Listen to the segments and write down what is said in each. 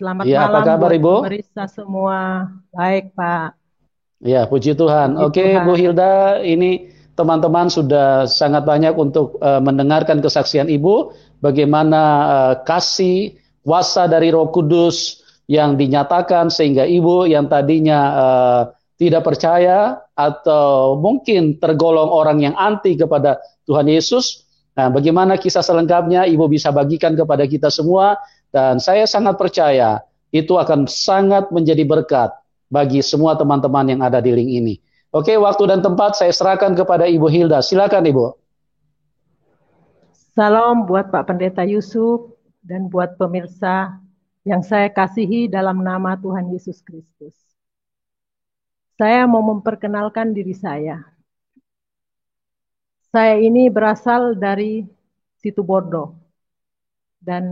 Selamat Ya, apa malam kabar buat Ibu? pemerintah semua. Baik, Pak. Ya, puji Tuhan. Puji Oke, Bu Tuhan. Hilda, ini teman-teman sudah sangat banyak untuk mendengarkan kesaksian Ibu, bagaimana kasih kuasa dari Roh Kudus yang dinyatakan sehingga Ibu yang tadinya tidak percaya atau mungkin tergolong orang yang anti kepada Tuhan Yesus. Nah, bagaimana kisah selengkapnya Ibu bisa bagikan kepada kita semua, dan saya sangat percaya itu akan sangat menjadi berkat bagi semua teman-teman yang ada di link ini. Oke, waktu dan tempat saya serahkan kepada Ibu Hilda. Silakan Ibu. Salam buat Pak Pendeta Yusuf dan buat pemirsa yang saya kasihi dalam nama Tuhan Yesus Kristus. Saya mau memperkenalkan diri saya. Saya ini berasal dari Situbondo. Dan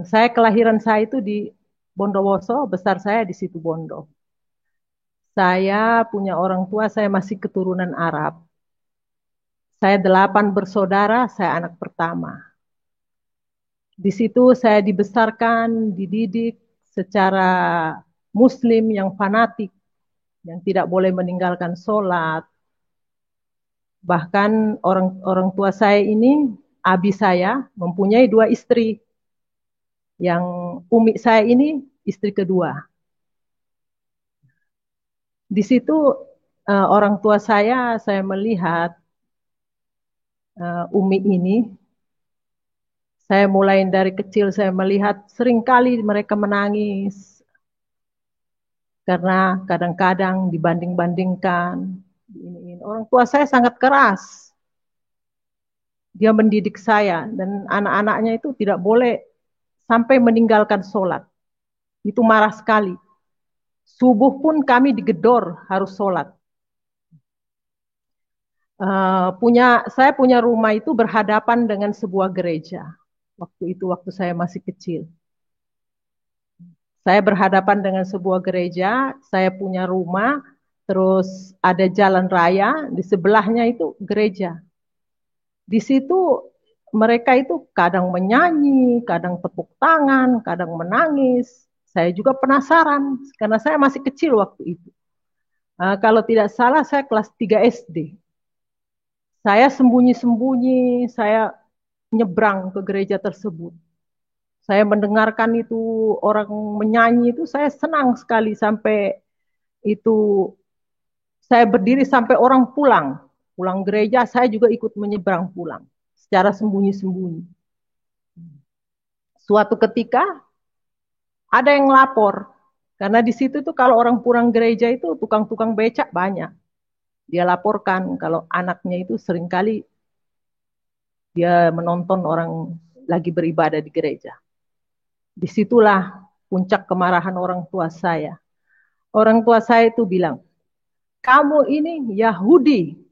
kelahiran saya itu di Bondowoso, besar saya di Situbondo. Saya punya orang tua, saya masih keturunan Arab. Saya 8 bersaudara, saya anak pertama. Di situ saya dibesarkan, dididik secara Muslim yang fanatik, yang tidak boleh meninggalkan sholat. Bahkan orang tua saya ini, abi saya mempunyai 2 istri. Yang umi saya ini istri kedua. Di situ orang tua saya melihat umi ini. Saya mulai dari kecil saya melihat seringkali mereka menangis karena kadang-kadang dibanding-bandingkan. Orang tua saya sangat keras. Dia mendidik saya dan anak-anaknya itu tidak boleh sampai meninggalkan sholat. Itu marah sekali. Subuh pun kami digedor harus sholat. Saya punya rumah itu berhadapan dengan sebuah gereja. Waktu itu waktu saya masih kecil. Saya berhadapan dengan sebuah gereja, saya punya rumah, terus ada jalan raya, di sebelahnya itu gereja. Di situ mereka itu kadang menyanyi, kadang tepuk tangan, kadang menangis. Saya juga penasaran, karena saya masih kecil waktu itu. Kalau tidak salah saya kelas 3 SD. Saya sembunyi-sembunyi, saya nyebrang ke gereja tersebut. Saya mendengarkan itu orang menyanyi itu saya senang sekali sampai itu saya berdiri sampai orang pulang. Pulang gereja saya juga ikut menyeberang pulang secara sembunyi-sembunyi. Suatu ketika ada yang lapor karena di situ tuh kalau orang pulang gereja itu tukang-tukang becak banyak. Dia laporkan kalau anaknya itu seringkali dia menonton orang lagi beribadah di gereja. Disitulah puncak kemarahan orang tua saya. Orang tua saya itu bilang, kamu ini Yahudi,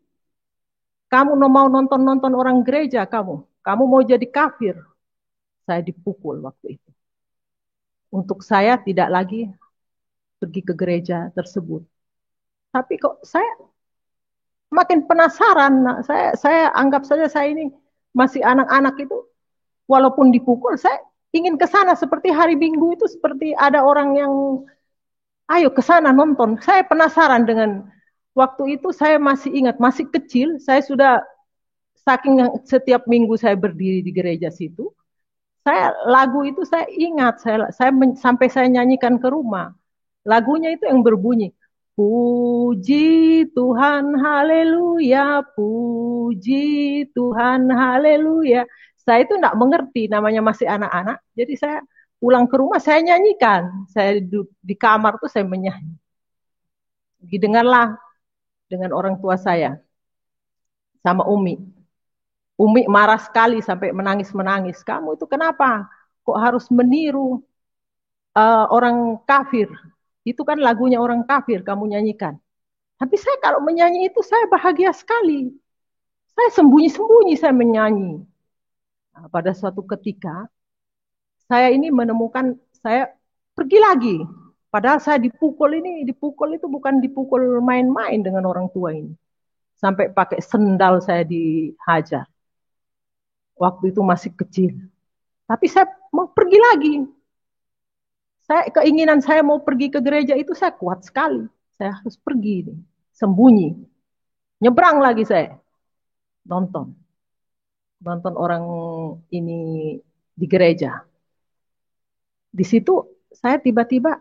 kamu mau nonton-nonton orang gereja kamu mau jadi kafir. Saya dipukul waktu itu. Untuk saya tidak lagi pergi ke gereja tersebut. Tapi kok saya makin penasaran. Nah, saya anggap saja saya ini masih anak-anak itu, walaupun dipukul, saya ingin ke sana seperti hari Minggu itu seperti ada orang yang ayo ke sana nonton. Saya penasaran dengan waktu itu saya masih ingat, masih kecil, saya sudah saking setiap minggu saya berdiri di gereja situ, saya lagu itu saya ingat, sampai saya nyanyikan ke rumah. Lagunya itu yang berbunyi, puji Tuhan, haleluya, puji Tuhan, haleluya. Saya itu tidak mengerti, namanya masih anak-anak, jadi saya pulang ke rumah saya nyanyikan. Saya di kamar tuh saya menyanyi. Didengarlah dengan orang tua saya sama Umi. Umi marah sekali sampai menangis-menangis. Kamu itu kenapa? Kok harus meniru orang kafir? Itu kan lagunya orang kafir kamu nyanyikan. Tapi saya kalau menyanyi itu saya bahagia sekali. Saya sembunyi-sembunyi saya menyanyi. Nah, pada suatu ketika saya ini menemukan saya pergi lagi. Padahal saya dipukul itu bukan dipukul main-main dengan orang tua ini. Sampai pakai sendal saya dihajar. Waktu itu masih kecil. Tapi saya mau pergi lagi. keinginan saya mau pergi ke gereja itu saya kuat sekali. Saya harus pergi nih, sembunyi. Nyebrang lagi saya nonton, nonton orang ini di gereja. Di situ saya tiba-tiba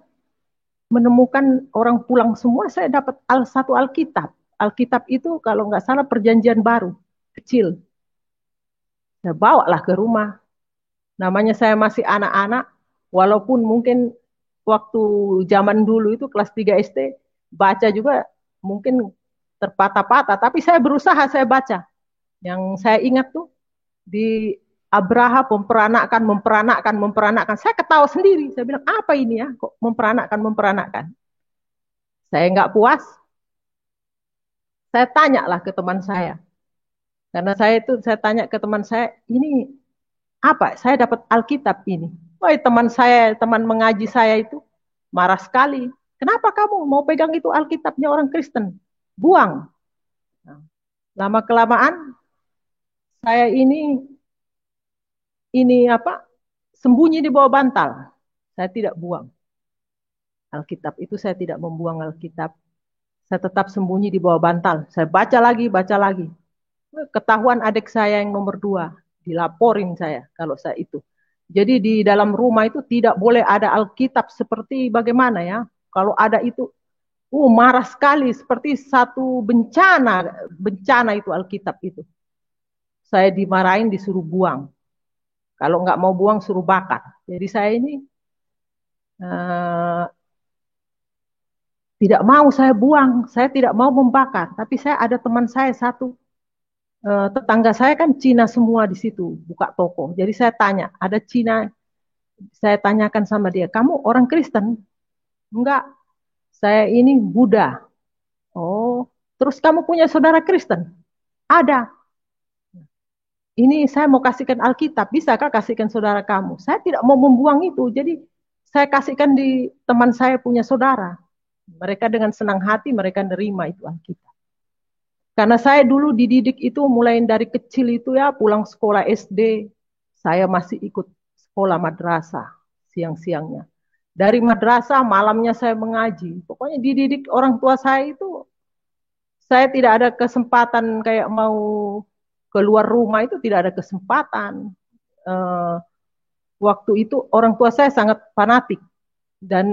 menemukan orang pulang semua, saya dapat satu Alkitab. Alkitab itu kalau nggak salah Perjanjian Baru, kecil. Saya bawa lah ke rumah. Namanya saya masih anak-anak, walaupun mungkin waktu zaman dulu itu kelas 3 SD, baca juga mungkin terpatah-patah, tapi saya berusaha saya baca. Yang saya ingat tuh di Abraham memperanakkan. Saya ketawa sendiri. Saya bilang, apa ini ya? Kok memperanakkan. Saya nggak puas. Saya tanya lah ke teman saya. Karena saya tanya ke teman saya, ini apa? Saya dapat Alkitab ini. Wah, teman saya, teman mengaji saya itu marah sekali. Kenapa kamu mau pegang itu Alkitabnya orang Kristen? Buang. Nah, lama kelamaan saya ini apa? Sembunyi di bawah bantal. Saya tidak buang Alkitab itu, saya tidak membuang Alkitab. Saya tetap sembunyi di bawah bantal. Saya baca lagi, baca lagi. Ketahuan adik saya yang nomor 2, dilaporin saya kalau saya itu. Jadi di dalam rumah itu tidak boleh ada Alkitab seperti bagaimana ya. Kalau ada itu, marah sekali seperti satu bencana itu Alkitab itu. Saya dimarahin, disuruh buang. Kalau nggak mau buang, suruh bakar. Jadi saya ini tidak mau saya buang, saya tidak mau membakar. Tapi saya ada teman saya satu, tetangga saya kan Cina semua di situ, buka toko. Jadi saya tanya, ada Cina, saya tanyakan sama dia, kamu orang Kristen? Enggak, saya ini Buddha. Oh, terus kamu punya saudara Kristen? Ada. Ini saya mau kasihkan Alkitab, bisakah kasihkan saudara kamu? Saya tidak mau membuang itu, jadi saya kasihkan di teman saya punya saudara. Mereka dengan senang hati, mereka nerima itu Alkitab. Karena saya dulu dididik itu mulai dari kecil itu ya, pulang sekolah SD, saya masih ikut sekolah madrasah siang-siangnya. Dari madrasah malamnya saya mengaji. Pokoknya dididik orang tua saya itu, saya tidak ada kesempatan kayak mau keluar rumah itu tidak ada kesempatan. Eh, Waktu itu orang tua saya sangat fanatik dan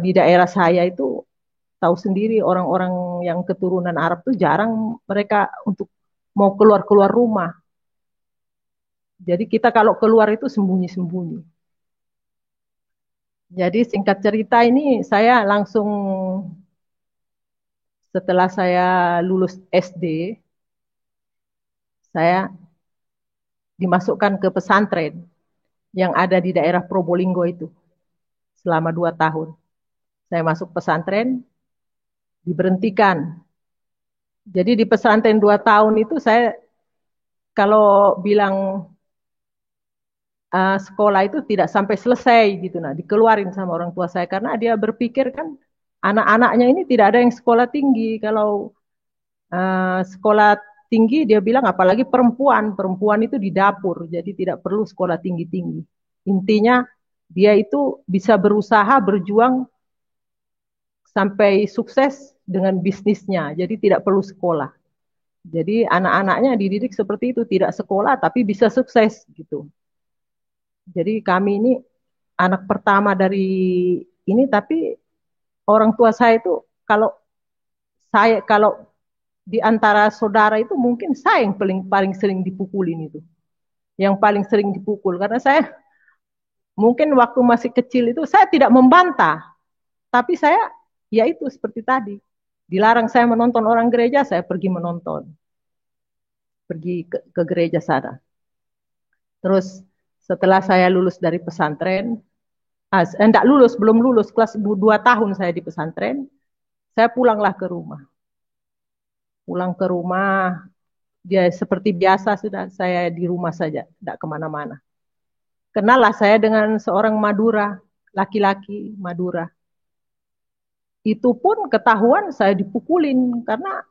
di daerah saya itu tahu sendiri orang-orang yang keturunan Arab tuh jarang mereka untuk mau keluar-keluar rumah. Jadi kita kalau keluar itu sembunyi-sembunyi. Jadi singkat cerita ini saya langsung setelah saya lulus SD, saya dimasukkan ke pesantren yang ada di daerah Probolinggo itu selama 2 tahun. Saya masuk pesantren, diberhentikan. Jadi di pesantren 2 tahun itu saya kalau bilang sekolah itu tidak sampai selesai gitu, nah dikeluarin sama orang tua saya karena dia berpikir kan anak-anaknya ini tidak ada yang sekolah tinggi. Kalau sekolah tinggi dia bilang apalagi perempuan itu di dapur, jadi tidak perlu sekolah tinggi-tinggi. Intinya dia itu bisa berusaha berjuang sampai sukses dengan bisnisnya, jadi tidak perlu sekolah. Jadi anak-anaknya dididik seperti itu, tidak sekolah tapi bisa sukses gitu. Jadi kami ini anak pertama dari ini, tapi orang tua saya itu kalau di antara saudara itu mungkin saya yang paling sering dipukulin itu. Yang paling sering dipukul karena saya mungkin waktu masih kecil itu saya tidak membantah, tapi saya ya itu seperti tadi. Dilarang saya menonton orang gereja, saya pergi menonton. Pergi ke gereja sana. Terus setelah saya lulus dari pesantren, belum lulus, kelas 2 tahun saya di pesantren, saya pulanglah ke rumah. Pulang ke rumah, dia seperti biasa sudah saya di rumah saja, tidak kemana-mana. Kenallah saya dengan seorang Madura, laki-laki Madura. Itu pun ketahuan saya dipukulin, karena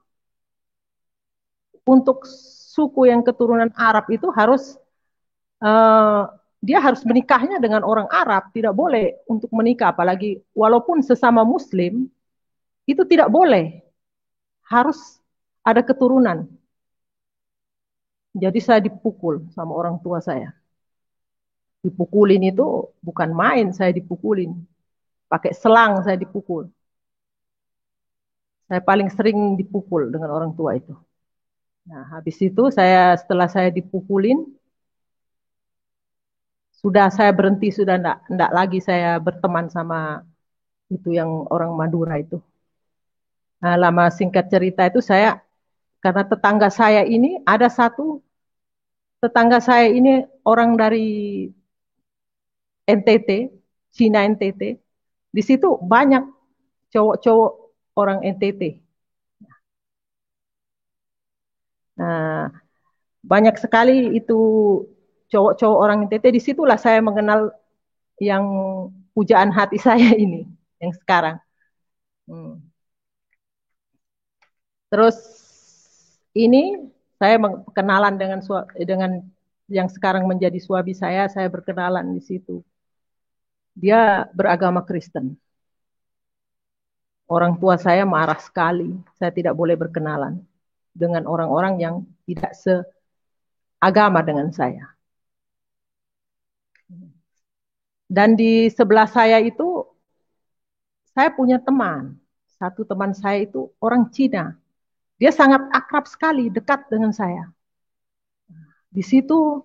untuk suku yang keturunan Arab itu harus dia harus menikahnya dengan orang Arab, tidak boleh untuk menikah, apalagi walaupun sesama Muslim, itu tidak boleh, harus ada keturunan. Jadi saya dipukul sama orang tua saya. Dipukulin itu bukan main, saya dipukulin. Pakai selang saya dipukul. Saya paling sering dipukul dengan orang tua itu. Nah, habis itu setelah saya dipukulin, sudah saya berhenti, sudah enggak lagi saya berteman sama itu yang orang Madura itu. Nah, lama singkat cerita itu karena tetangga saya ini, ada satu tetangga saya ini orang dari NTT, Cina NTT. Di situ banyak cowok-cowok orang NTT. Nah, banyak sekali itu cowok-cowok orang NTT. Disitulah saya mengenal yang pujaan hati saya ini, yang sekarang. Terus ini saya kenalan dengan yang sekarang menjadi suami saya berkenalan di situ. Dia beragama Kristen. Orang tua saya marah sekali, saya tidak boleh berkenalan dengan orang-orang yang tidak seagama dengan saya. Dan di sebelah saya itu, saya punya teman. Satu teman saya itu orang Cina. Dia sangat akrab sekali, dekat dengan saya. Di situ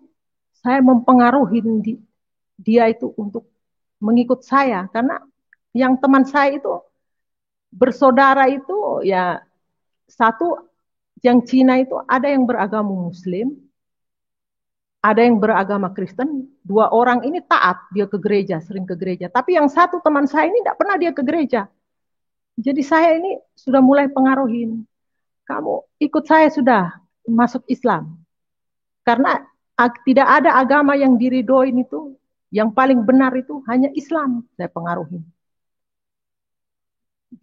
saya mempengaruhi dia itu untuk mengikut saya. Karena yang teman saya itu bersaudara itu ya satu yang Cina itu ada yang beragama Muslim, ada yang beragama Kristen. Dua orang ini taat, dia ke gereja, sering ke gereja. Tapi yang satu teman saya ini tidak pernah dia ke gereja. Jadi saya ini sudah mulai pengaruhin. Kamu ikut saya sudah masuk Islam. Karena tidak ada agama yang diridoin itu, yang paling benar itu hanya Islam, saya pengaruhin.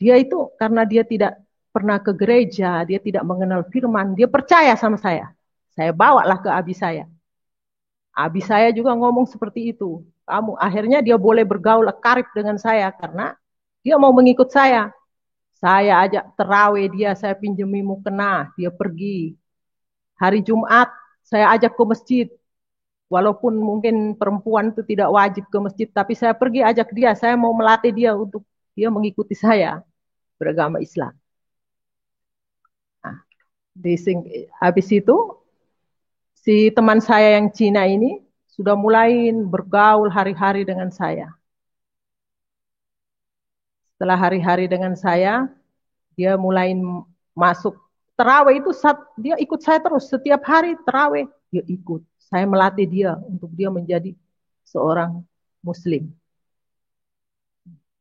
Dia itu karena dia tidak pernah ke gereja, dia tidak mengenal firman, dia percaya sama saya. Saya bawalah ke abi saya. Abi saya juga ngomong seperti itu. Akhirnya dia boleh bergaul karib dengan saya karena dia mau mengikut saya. Saya ajak terawih dia, saya pinjemi mukena, dia pergi. Hari Jumat saya ajak ke masjid. Walaupun mungkin perempuan itu tidak wajib ke masjid, tapi saya pergi ajak dia, saya mau melatih dia untuk dia mengikuti saya beragama Islam. Nah, habis itu si teman saya yang Cina ini sudah mulai bergaul hari-hari dengan saya. Setelah hari-hari dengan saya, dia mulai masuk terawih itu, dia ikut saya terus. Setiap hari terawih, dia ikut. Saya melatih dia untuk dia menjadi seorang Muslim.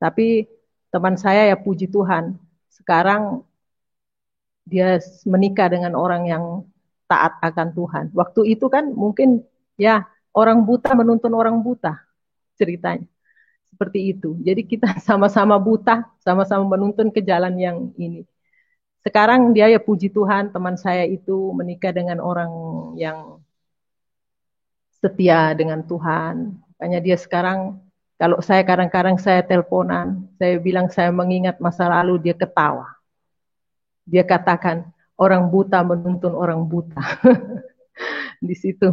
Tapi teman saya ya puji Tuhan, sekarang dia menikah dengan orang yang taat akan Tuhan. Waktu itu kan mungkin ya orang buta menuntun orang buta ceritanya. Seperti itu. Jadi kita sama-sama buta, sama-sama menuntun ke jalan yang ini. Sekarang dia ya puji Tuhan, teman saya itu menikah dengan orang yang setia dengan Tuhan. Makanya dia sekarang, kalau saya kadang-kadang saya teleponan, saya bilang saya mengingat masa lalu, dia ketawa. Dia katakan, orang buta menuntun orang buta. Di situ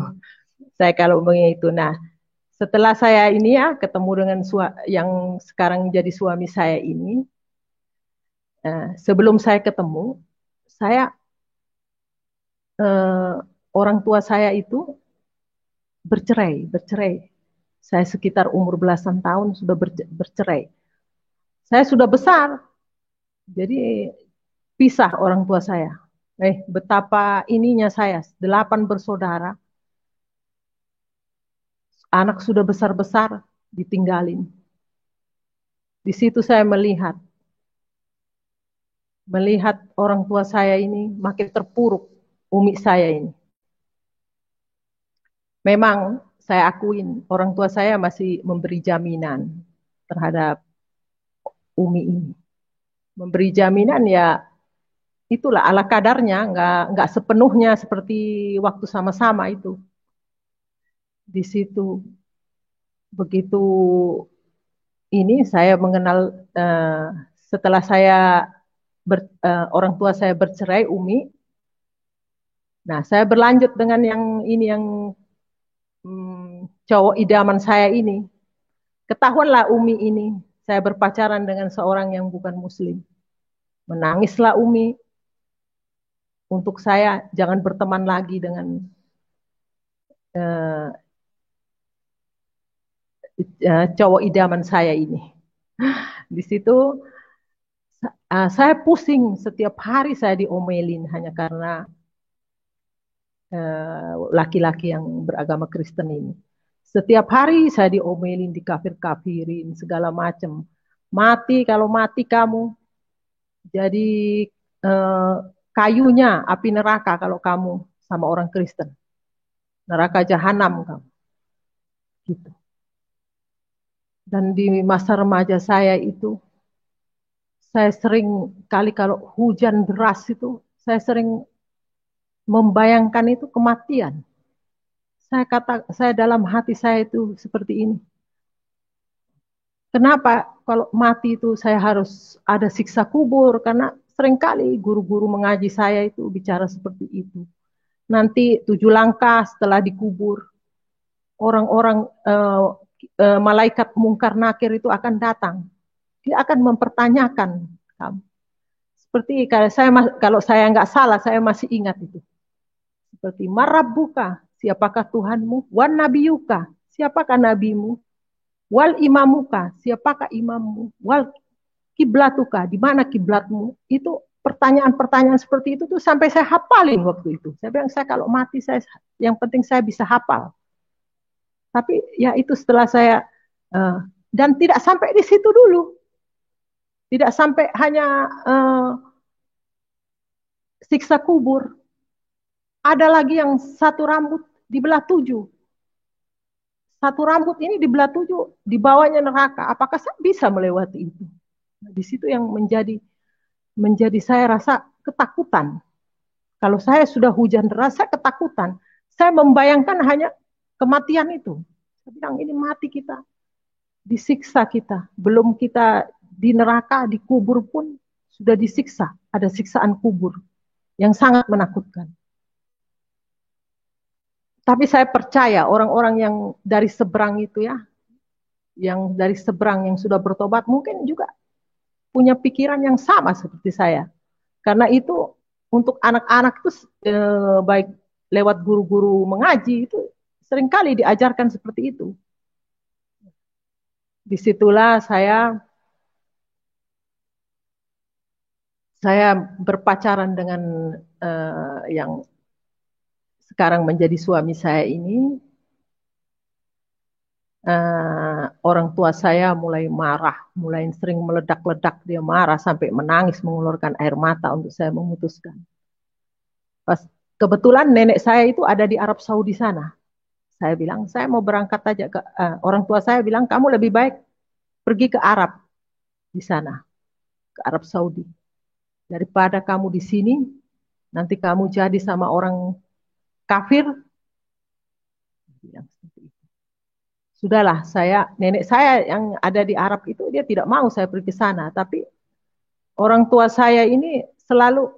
saya kalau mengingat itu. Nah, setelah saya ini ya ketemu dengan yang sekarang jadi suami saya ini, sebelum saya ketemu, orang tua saya itu bercerai. Saya sekitar umur belasan tahun sudah bercerai. Saya sudah besar, jadi pisah orang tua saya. Betapa ininya saya, 8 bersaudara, anak sudah besar-besar, ditinggalin. Di situ saya melihat orang tua saya ini makin terpuruk, umi saya ini. Memang saya akuin orang tua saya masih memberi jaminan terhadap umi ini. Memberi jaminan ya itulah ala kadarnya, nggak sepenuhnya seperti waktu sama-sama itu. Di situ begitu ini saya mengenal setelah orang tua saya bercerai, Umi. Nah, saya berlanjut dengan yang ini yang cowok idaman saya ini. Ketahuanlah Umi ini, saya berpacaran dengan seorang yang bukan Muslim. Menangislah Umi untuk saya jangan berteman lagi dengan uh, cowok idaman saya ini. Di situ saya pusing setiap hari saya diomelin hanya karena laki-laki yang beragama Kristen ini. Setiap hari saya diomelin, dikafir-kafirin, segala macam. Mati, kalau mati kamu jadi eh, kayunya api neraka kalau kamu sama orang Kristen. Neraka jahanam kamu. Gitu. Dan di masa remaja saya itu, saya sering kali kalau hujan deras itu, saya sering membayangkan itu kematian. Saya dalam hati saya itu seperti ini. Kenapa kalau mati itu saya harus ada siksa kubur? Karena seringkali guru-guru mengaji saya itu bicara seperti itu. Nanti 7 langkah setelah dikubur, orang-orang malaikat mungkar nakir itu akan datang. Dia akan mempertanyakan kamu. Seperti kalau saya nggak salah, saya masih ingat itu. Seperti marabbuka, siapakah Tuhanmu? Wan nabiyuka, siapakah nabimu? Wal imamuka, siapakah imammu? Wal kiblatuka, di mana kiblatmu? Itu pertanyaan-pertanyaan seperti itu tuh sampai saya hafalin waktu itu. Saya bilang saya kalau mati yang penting saya bisa hafal. Tapi ya itu setelah saya dan tidak sampai di situ dulu. Tidak sampai hanya siksa kubur. Ada lagi yang satu rambut dibelah 7. Satu rambut ini dibelah 7, dibawanya neraka. Apakah saya bisa melewati itu? Nah, di situ yang menjadi saya rasa ketakutan. Kalau saya sudah hujan deras, saya ketakutan. Saya membayangkan hanya kematian itu. Saya bilang ini mati kita, disiksa kita. Belum kita di neraka, dikubur pun sudah disiksa. Ada siksaan kubur yang sangat menakutkan. Tapi saya percaya orang-orang yang dari seberang itu ya, yang dari seberang yang sudah bertobat mungkin juga punya pikiran yang sama seperti saya. Karena itu untuk anak-anak itu baik lewat guru-guru mengaji itu seringkali diajarkan seperti itu. Disitulah saya berpacaran dengan yang sekarang menjadi suami saya ini. Orang tua saya mulai marah, mulai sering meledak-ledak, dia marah sampai menangis mengeluarkan air mata untuk saya memutuskan. Pas kebetulan nenek saya itu ada di Arab Saudi sana. Saya bilang, saya mau berangkat aja orang tua saya bilang, kamu lebih baik pergi ke Arab di sana, ke Arab Saudi. Daripada kamu di sini, nanti kamu jadi sama orang kafir. Bilang seperti itu. Sudahlah, nenek saya yang ada di Arab itu dia tidak mau saya pergi ke sana, tapi orang tua saya ini selalu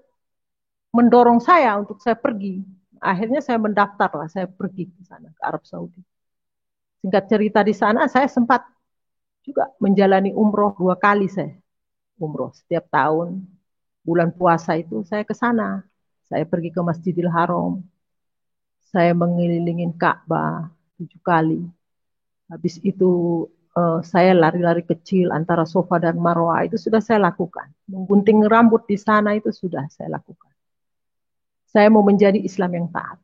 mendorong saya untuk saya pergi. Akhirnya saya mendaftar lah, saya pergi ke sana, ke Arab Saudi. Singkat cerita di sana, saya sempat juga menjalani umroh 2 kali saya. Umroh setiap tahun, bulan puasa itu saya ke sana. Saya pergi ke Masjidil Haram. Saya mengelilingi Ka'bah 7 kali. Habis itu saya lari-lari kecil antara Safa dan Marwah itu sudah saya lakukan. Menggunting rambut di sana itu sudah saya lakukan. Saya mau menjadi Islam yang taat.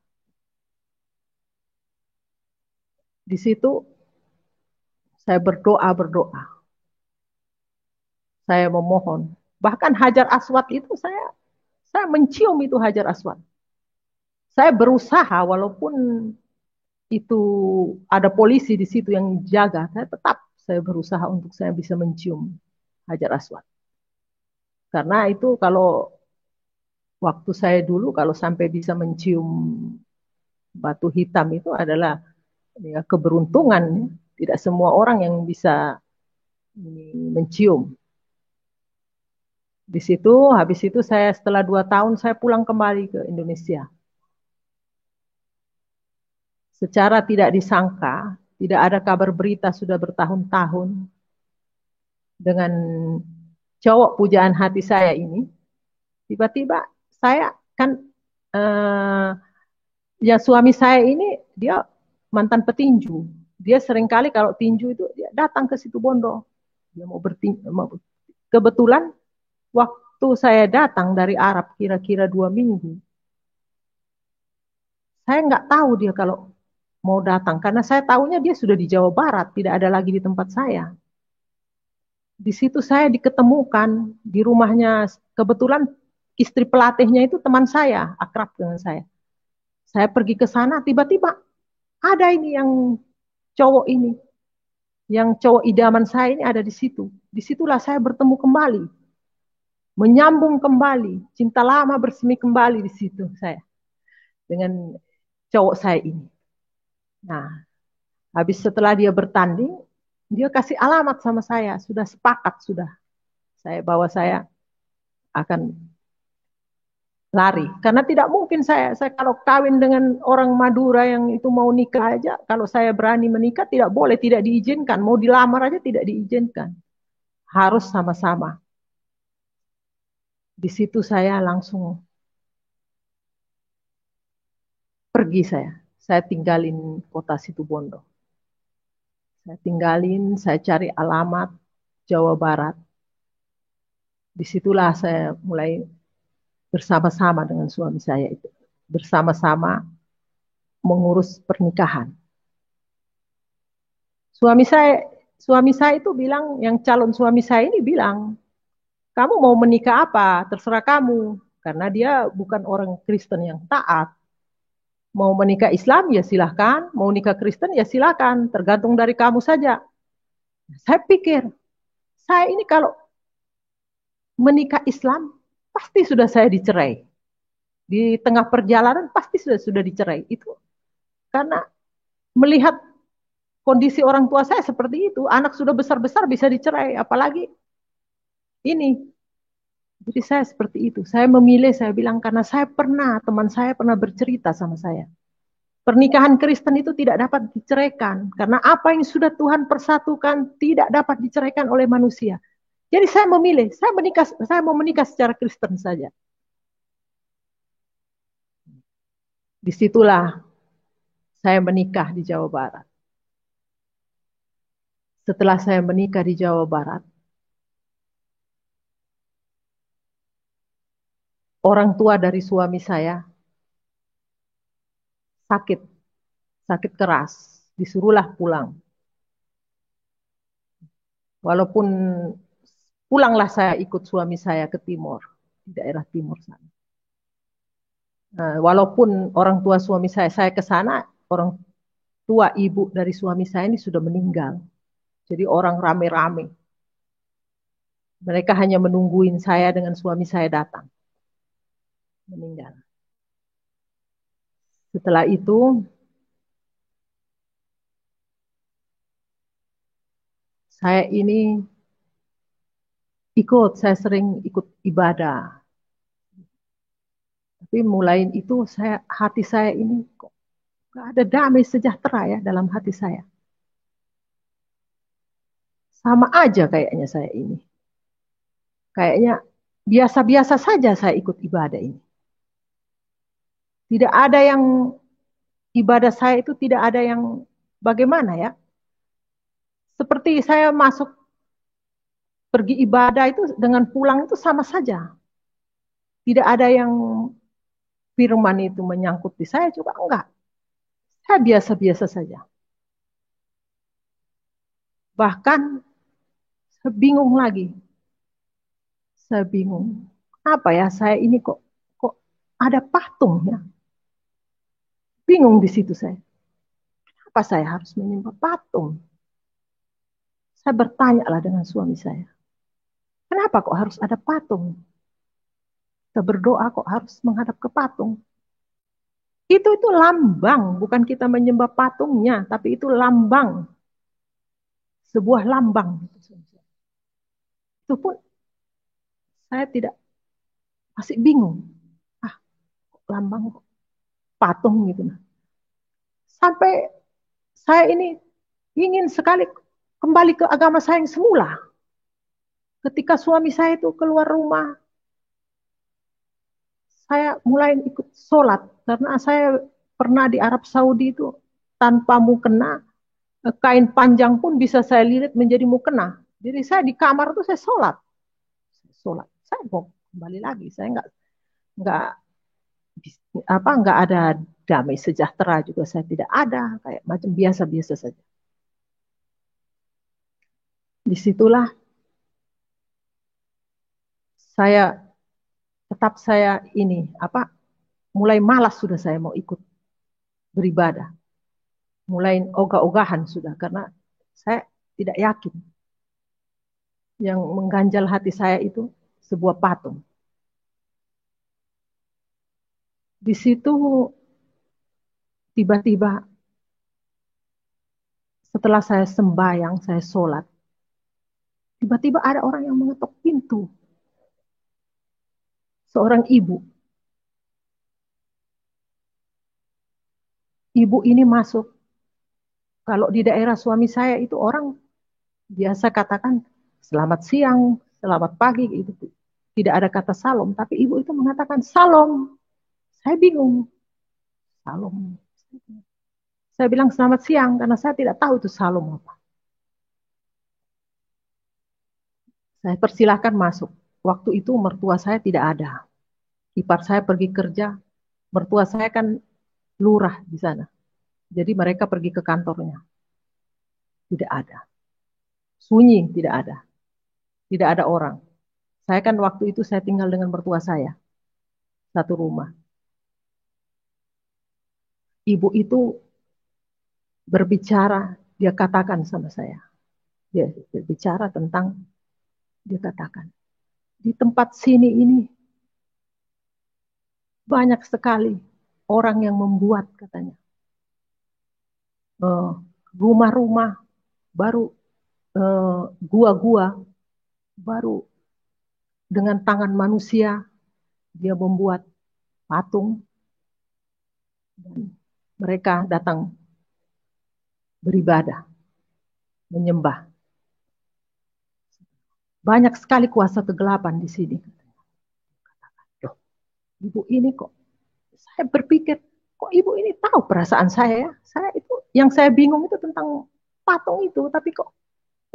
Di situ saya berdoa. Saya memohon. Bahkan Hajar Aswad itu saya mencium itu Hajar Aswad. Saya berusaha walaupun itu ada polisi di situ yang jaga, saya berusaha untuk saya bisa mencium Hajar Aswad. Karena itu kalau waktu saya dulu kalau sampai bisa mencium batu hitam itu adalah ya, keberuntungan. Tidak semua orang yang bisa mencium. Di situ, habis itu saya setelah 2 tahun saya pulang kembali ke Indonesia. Secara tidak disangka, tidak ada kabar berita sudah bertahun-tahun dengan cowok pujaan hati saya ini. Tiba-tiba saya kan eh, ya suami saya ini dia mantan petinju. Dia seringkali kalau tinju itu dia datang ke situ Bondo. Dia mau bertinju. Kebetulan waktu saya datang dari Arab kira-kira 2 minggu, saya nggak tahu dia kalau mau datang karena saya tahunya dia sudah di Jawa Barat, tidak ada lagi di tempat saya. Di situ saya diketemukan di rumahnya, kebetulan istri pelatihnya itu teman saya, akrab dengan saya. Saya pergi ke sana, tiba-tiba ada ini yang cowok ini, yang cowok idaman saya ini ada di situ. Disitulah saya bertemu kembali, menyambung kembali, cinta lama bersemi kembali di situ saya dengan cowok saya ini. Nah, habis setelah dia bertanding, dia kasih alamat sama saya, sudah sepakat sudah. Saya bawa saya akan lari. Karena tidak mungkin saya kalau kawin dengan orang Madura yang itu mau nikah aja, kalau saya berani menikah tidak boleh, tidak diizinkan. Mau dilamar aja tidak diizinkan. Harus sama-sama. Di situ saya langsung pergi saya. Saya tinggalin kota Situbondo. Saya tinggalin, saya cari alamat Jawa Barat. Disitulah saya mulai bersama-sama dengan suami saya itu. Bersama-sama mengurus pernikahan. Suami saya suami saya itu bilang, yang calon suami saya ini bilang, kamu mau menikah apa? Terserah kamu. Karena dia bukan orang Kristen yang taat. Mau menikah Islam ya silahkan, mau nikah Kristen ya silahkan, tergantung dari kamu saja. Saya pikir, saya ini kalau menikah Islam, pasti sudah saya dicerai. Di tengah perjalanan pasti sudah dicerai. Itu karena melihat kondisi orang tua saya seperti itu, anak sudah besar-besar bisa dicerai, apalagi ini. Jadi saya seperti itu. Saya memilih, saya bilang karena teman saya pernah bercerita sama saya. Pernikahan Kristen itu tidak dapat diceraikan. Karena apa yang sudah Tuhan persatukan tidak dapat diceraikan oleh manusia. Jadi saya memilih, saya mau menikah secara Kristen saja. Disitulah saya menikah di Jawa Barat. Setelah saya menikah di Jawa Barat, orang tua dari suami saya sakit, sakit keras, disuruhlah pulang. Walaupun pulanglah saya ikut suami saya ke timur, di daerah timur sana. Nah, walaupun orang tua suami saya ke sana, orang tua ibu dari suami saya ini sudah meninggal. Jadi orang rame-rame. Mereka hanya menungguin saya dengan suami saya datang. Meninggal. Setelah itu, saya ini saya sering ikut ibadah. Tapi mulai itu hati saya ini kok gak ada damai sejahtera ya dalam hati saya. Sama aja kayaknya saya ini. Kayaknya biasa-biasa saja saya ikut ibadah ini. Tidak ada yang ibadah saya itu tidak ada yang bagaimana ya. Seperti saya masuk pergi ibadah itu dengan pulang itu sama saja. Tidak ada yang firman itu menyangkut di saya juga enggak. Saya biasa-biasa saja. Bahkan saya bingung lagi. Saya bingung. Apa ya saya ini kok ada patung ya. Bingung di situ saya. Kenapa saya harus menyembah patung? Saya bertanya lah dengan suami saya. Kenapa kok harus ada patung? Kita berdoa kok harus menghadap ke patung? Itu lambang, bukan kita menyembah patungnya, tapi itu lambang sebuah lambang. Itu pun saya tidak, masih bingung. Ah, lambang kok patung gitu. Sampai saya ini ingin sekali kembali ke agama saya yang semula. Ketika suami saya itu keluar rumah, saya mulai ikut sholat. Karena saya pernah di Arab Saudi itu tanpa mukena, kain panjang pun bisa saya lilit menjadi mukena. Jadi saya di kamar itu saya sholat. Sholat. Saya mau kembali lagi. Saya nggak nggak ada damai sejahtera juga saya tidak ada, kayak macam biasa-biasa saja. Disitulah saya saya ini mulai malas sudah saya mau ikut beribadah, mulai ogah-ogahan sudah karena saya tidak yakin yang mengganjal hati saya itu sebuah patung. Di situ tiba-tiba setelah saya sembahyang, saya sholat, tiba-tiba ada orang yang mengetuk pintu. Seorang ibu. Ibu ini masuk. Kalau di daerah suami saya itu orang biasa katakan selamat siang, selamat pagi, itu tidak ada kata salam, tapi ibu itu mengatakan salam. Saya bingung. Salam. Saya bilang selamat siang karena saya tidak tahu itu salam apa. Saya persilahkan masuk. Waktu itu mertua saya tidak ada. Ipar saya pergi kerja, mertua saya kan lurah di sana. Jadi mereka pergi ke kantornya. Tidak ada. Sunyi, tidak ada. Tidak ada orang. Saya kan waktu itu saya tinggal dengan mertua saya. Satu rumah. Ibu itu berbicara, dia katakan sama saya. Dia berbicara tentang, dia katakan, di tempat sini ini banyak sekali orang yang membuat, katanya, rumah-rumah baru, gua-gua baru dengan tangan manusia, dia membuat patung, dan mereka datang beribadah, menyembah. Banyak sekali kuasa kegelapan di sini. Loh, ibu ini kok, saya berpikir, kok ibu ini tahu perasaan saya ya? Saya itu, yang saya bingung itu tentang patung itu, tapi kok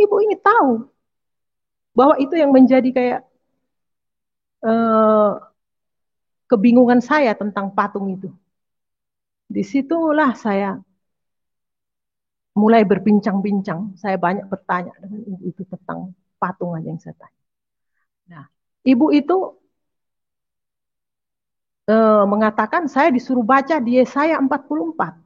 ibu ini tahu bahwa itu yang menjadi kayak eh, kebingungan saya tentang patung itu. Disitulah saya mulai berbincang-bincang. Saya banyak bertanya dengan ibu itu tentang patungan yang saya tanya. Nah, ibu itu mengatakan saya disuruh baca di Yesaya 44.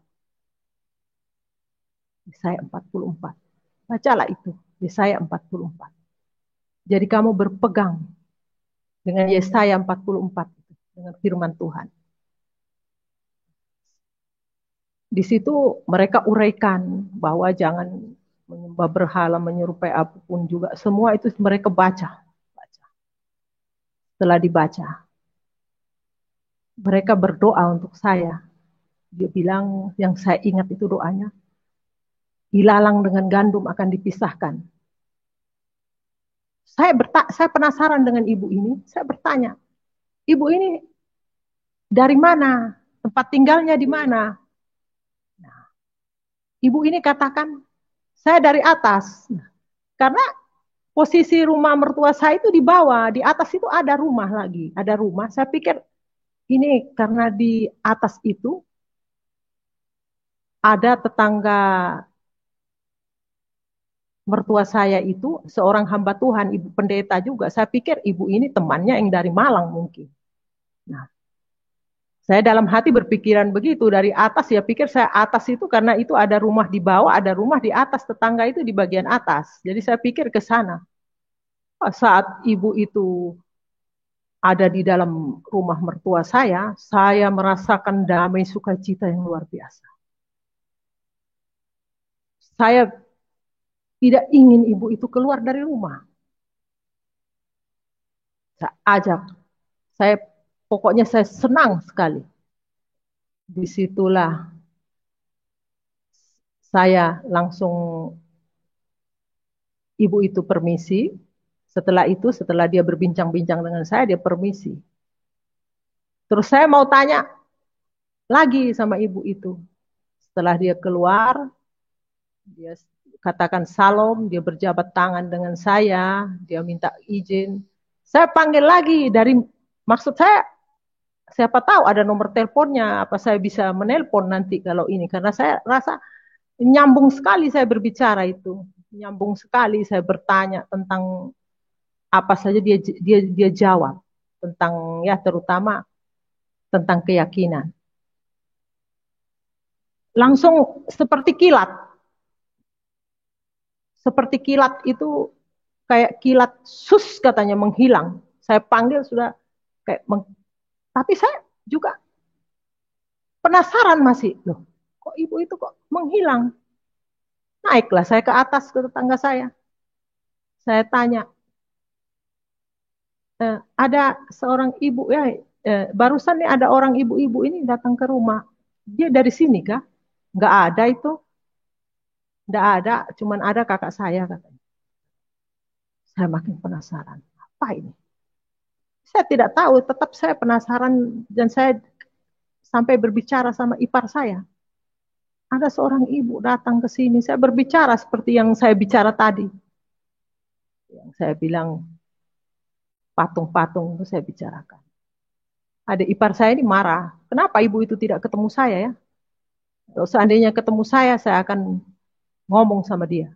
Yesaya 44. Bacalah itu, Yesaya 44. Jadi kamu berpegang dengan Yesaya 44, dengan firman Tuhan. Di situ mereka uraikan bahwa jangan menyembah berhala, menyerupai apapun juga. Semua itu mereka baca. Setelah dibaca, mereka berdoa untuk saya. Dia bilang, yang saya ingat itu doanya, ilalang dengan gandum akan dipisahkan. Saya penasaran dengan ibu ini. Saya bertanya, ibu ini dari mana? Tempat tinggalnya di mana? Nah, ibu ini katakan, saya dari atas. Nah, karena posisi rumah mertua saya itu di bawah, di atas itu ada rumah lagi, ada rumah. Saya pikir ini karena di atas itu ada tetangga mertua saya itu seorang hamba Tuhan, ibu pendeta juga. Saya pikir ibu ini temannya yang dari Malang mungkin. Nah, saya dalam hati berpikiran begitu, dari atas ya pikir saya atas itu karena itu ada rumah di bawah, ada rumah di atas, tetangga itu di bagian atas. Jadi saya pikir ke sana. Saat ibu itu ada di dalam rumah mertua saya merasakan damai sukacita yang luar biasa. Saya tidak ingin ibu itu keluar dari rumah. Saya ajak, saya pokoknya saya senang sekali. Disitulah saya langsung ibu itu permisi. Setelah itu, setelah dia berbincang-bincang dengan saya, dia permisi. Terus saya mau tanya lagi sama ibu itu. Setelah dia keluar, dia katakan salam, dia berjabat tangan dengan saya, dia minta izin. Saya panggil lagi dari, maksud saya, siapa tahu ada nomor teleponnya, apa saya bisa menelpon nanti kalau ini. Karena saya rasa nyambung sekali saya berbicara itu. Nyambung sekali saya bertanya tentang apa saja dia jawab tentang ya terutama tentang keyakinan. Langsung seperti kilat. Seperti kilat itu kayak kilat sus katanya menghilang. Saya panggil sudah kayak tapi saya juga penasaran masih. Loh, kok ibu itu kok menghilang? Naiklah saya ke atas ke tetangga saya. Saya tanya, ada seorang ibu ya, barusan nih ada orang ibu-ibu ini datang ke rumah. Dia dari sini kah? Nggak ada itu. Nggak ada, cuman ada kakak saya katanya. Saya makin penasaran. Apa ini? Saya tidak tahu, tetap saya penasaran dan saya sampai berbicara sama ipar saya. Ada seorang ibu datang ke sini, saya berbicara seperti yang saya bicara tadi. Yang saya bilang patung-patung itu saya bicarakan. Ada ipar saya ini marah. Kenapa ibu itu tidak ketemu saya ya? Kalau seandainya ketemu saya akan ngomong sama dia.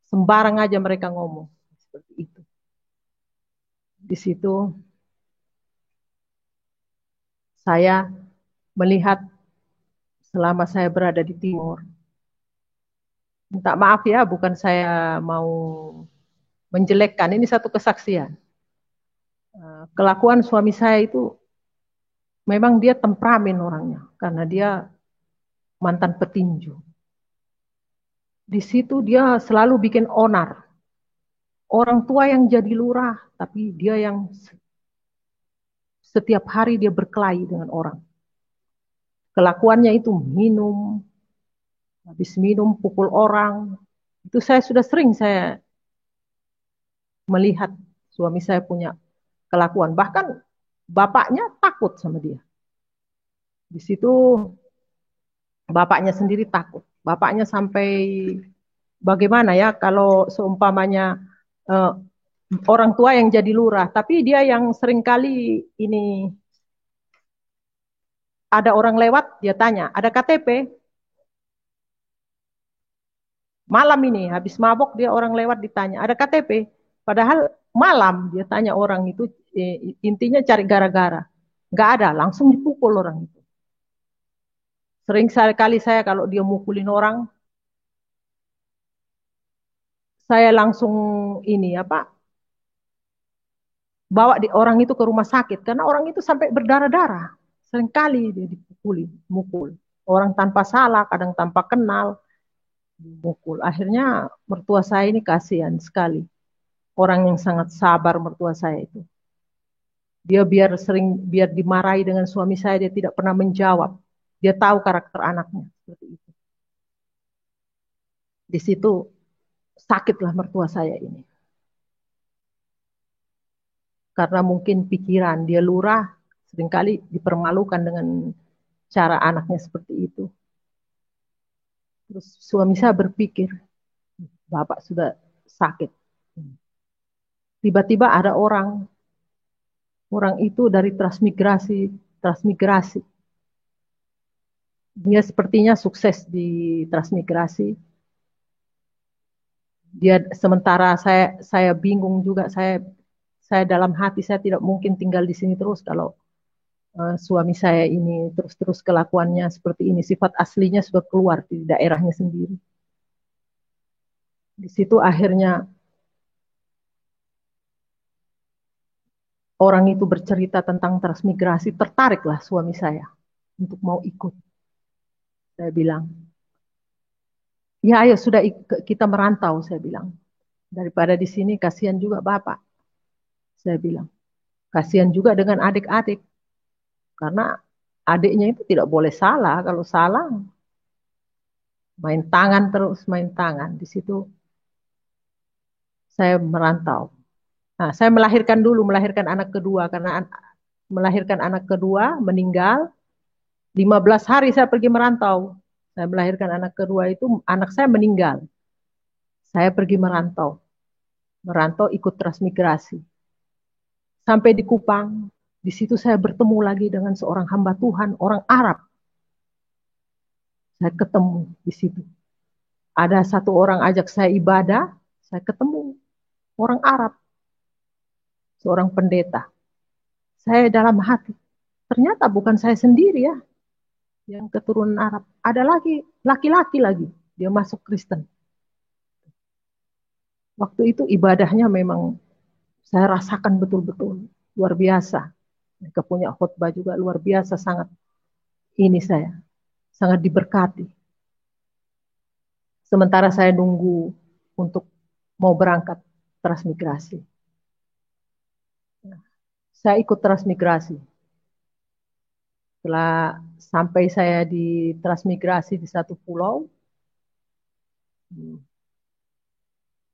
Sembarang aja mereka ngomong. Seperti itu. Di situ saya melihat selama saya berada di timur. Minta maaf ya, bukan saya mau menjelekkan. Ini satu kesaksian. Kelakuan suami saya itu memang dia temperamen orangnya. Karena dia mantan petinju. Di situ dia selalu bikin onar. Orang tua yang jadi lurah, tapi dia yang setiap hari dia berkelahi dengan orang. Kelakuannya itu minum, habis minum pukul orang. Itu saya sudah sering saya melihat suami saya punya kelakuan. Bahkan bapaknya takut sama dia. Di situ bapaknya sendiri takut. Bapaknya sampai bagaimana ya kalau seumpamanya eh, orang tua yang jadi lurah, tapi dia yang seringkali ini ada orang lewat, dia tanya, ada KTP? Malam ini, habis mabok dia orang lewat ditanya, ada KTP? Padahal malam dia tanya orang itu, intinya cari gara-gara. Nggak ada, langsung dipukul orang itu. Sering sekali saya kalau dia mukulin orang, saya langsung ini apa, bawa orang itu ke rumah sakit. Karena orang itu sampai berdarah-darah. Seringkali dia dipukuli, mukul. Orang tanpa salah, kadang tanpa kenal, mukul. Akhirnya mertua saya ini kasihan sekali. Orang yang sangat sabar mertua saya itu. Dia biar dimarahi dengan suami saya, dia tidak pernah menjawab. Dia tahu karakter anaknya seperti itu. Di situ sakitlah mertua saya ini. Karena mungkin pikiran dia lurah, seringkali dipermalukan dengan cara anaknya seperti itu. Terus suami saya berpikir, bapak sudah sakit. Tiba-tiba ada orang itu dari transmigrasi. Dia sepertinya sukses di transmigrasi. Dia sementara saya bingung juga, saya dalam hati saya tidak mungkin tinggal di sini terus kalau suami saya ini terus-terus kelakuannya seperti ini, sifat aslinya sudah keluar di daerahnya sendiri. Di situ akhirnya orang itu bercerita tentang transmigrasi, tertariklah suami saya untuk mau ikut. Saya bilang, ya ayo sudah kita merantau, saya bilang. Daripada di sini kasihan juga Bapak. Saya bilang, kasihan juga dengan adik-adik. Karena adiknya itu tidak boleh salah. Kalau salah, main tangan terus, main tangan. Di situ saya merantau. Nah, saya melahirkan anak kedua. Karena melahirkan anak kedua, meninggal. 15 hari saya pergi merantau. Saya melahirkan anak kedua itu, anak saya meninggal. Saya pergi merantau. Merantau ikut transmigrasi. Sampai di Kupang, di situ saya bertemu lagi dengan seorang hamba Tuhan, orang Arab. Saya ketemu di situ. Ada satu orang ajak saya ibadah, saya ketemu orang Arab, seorang pendeta. Saya dalam hati, ternyata bukan saya sendiri ya, yang keturunan Arab. Ada lagi, laki-laki lagi, dia masuk Kristen. Waktu itu ibadahnya memang saya rasakan betul-betul luar biasa. Mereka punya khotbah juga luar biasa, sangat ini saya, sangat diberkati. Sementara saya nunggu untuk mau berangkat transmigrasi. Saya ikut transmigrasi. Setelah sampai saya di transmigrasi di satu pulau,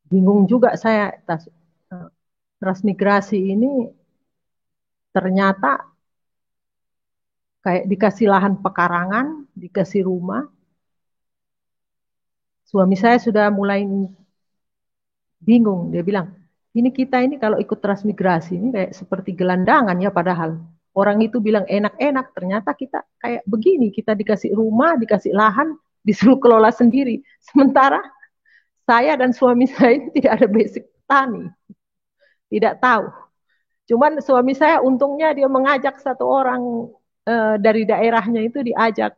bingung juga saya. Transmigrasi ini ternyata kayak dikasih lahan pekarangan, dikasih rumah. Suami saya sudah mulai bingung. Dia bilang, ini kita ini kalau ikut transmigrasi ini kayak seperti gelandangan ya, padahal orang itu bilang enak-enak, ternyata kita kayak begini, kita dikasih rumah, dikasih lahan, disuruh kelola sendiri. Sementara saya dan suami saya ini tidak ada basic tani, tidak tahu. Cuman suami saya untungnya dia mengajak satu orang dari daerahnya itu, diajak,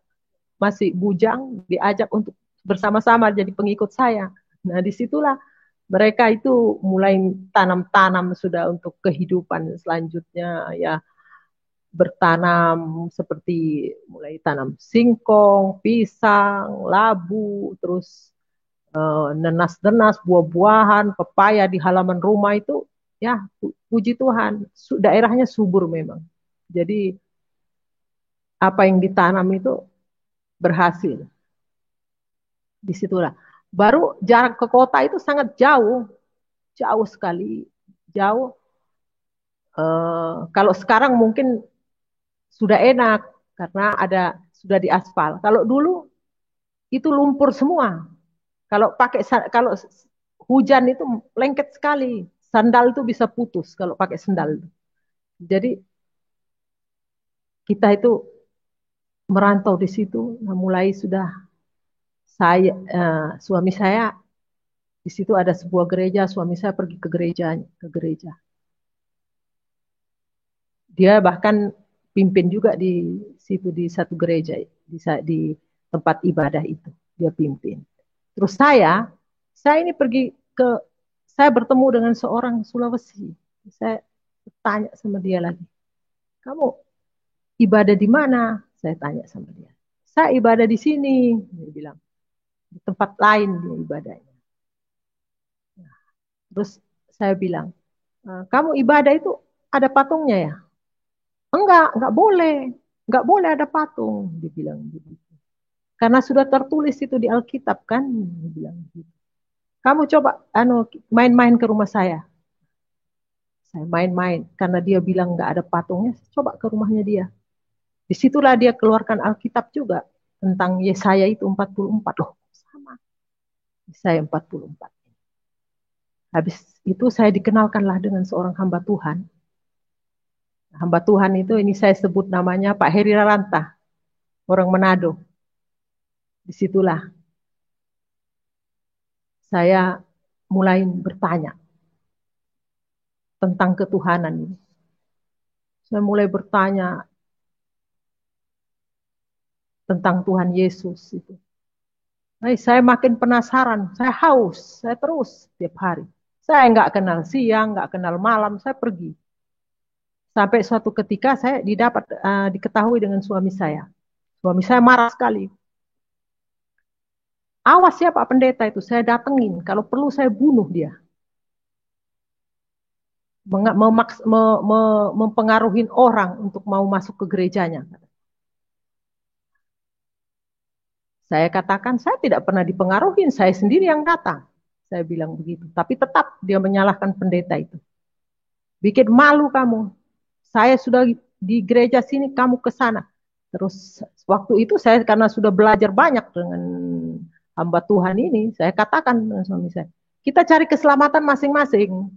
masih bujang, diajak untuk bersama-sama jadi pengikut saya. Nah, disitulah mereka itu mulai tanam-tanam sudah untuk kehidupan selanjutnya ya, bertanam seperti mulai tanam singkong, pisang, labu, terus nenas-nenas, buah-buahan, pepaya di halaman rumah itu ya, puji Tuhan, daerahnya subur memang. Jadi apa yang ditanam itu berhasil. Disitulah. Baru jarak ke kota itu sangat jauh, jauh sekali, jauh. Kalau sekarang mungkin sudah enak karena sudah diaspal. Kalau dulu itu lumpur semua. Kalau hujan itu lengket sekali, sandal itu bisa putus kalau pakai sandal. Jadi kita itu merantau di situ, nah mulai sudah suami saya di situ ada sebuah gereja, suami saya pergi ke gereja. Dia bahkan pimpin juga di situ di satu gereja, di tempat ibadah itu dia pimpin. Terus saya ini saya bertemu dengan seorang Sulawesi. Saya tanya sama dia lagi, kamu ibadah di mana? Saya tanya sama dia. Saya ibadah di sini, dia bilang. Di tempat lain dia ibadahnya. Terus saya bilang, kamu ibadah itu ada patungnya ya? Enggak boleh. Enggak boleh ada patung, dibilang begitu. Karena sudah tertulis itu di Alkitab kan, dibilang gitu. Kamu coba main-main ke rumah saya. Saya main-main karena dia bilang enggak ada patungnya, coba ke rumahnya dia. Disitulah dia keluarkan Alkitab juga tentang Yesaya itu 44. Loh, sama. Yesaya 44. Habis itu saya dikenalkanlah dengan seorang hamba Tuhan. Hamba Tuhan itu ini saya sebut namanya Pak Heri Raranta, orang Manado. Disitulah saya mulai bertanya tentang ketuhanan ini. Saya mulai bertanya tentang Tuhan Yesus itu. Saya makin penasaran, saya haus, saya terus setiap hari. Saya nggak kenal siang, nggak kenal malam, saya pergi. Sampai suatu ketika saya diketahui dengan suami saya. Suami saya marah sekali. Awas ya Pak Pendeta itu, saya datengin. Kalau perlu saya bunuh dia. mempengaruhi orang untuk mau masuk ke gerejanya. Saya katakan, saya tidak pernah dipengaruhi, saya sendiri yang datang. Saya bilang begitu. Tapi tetap dia menyalahkan pendeta itu. Bikin malu kamu. Saya sudah di gereja sini, kamu ke sana. Terus waktu itu saya karena sudah belajar banyak dengan hamba Tuhan ini, saya katakan dengan suami saya, kita cari keselamatan masing-masing.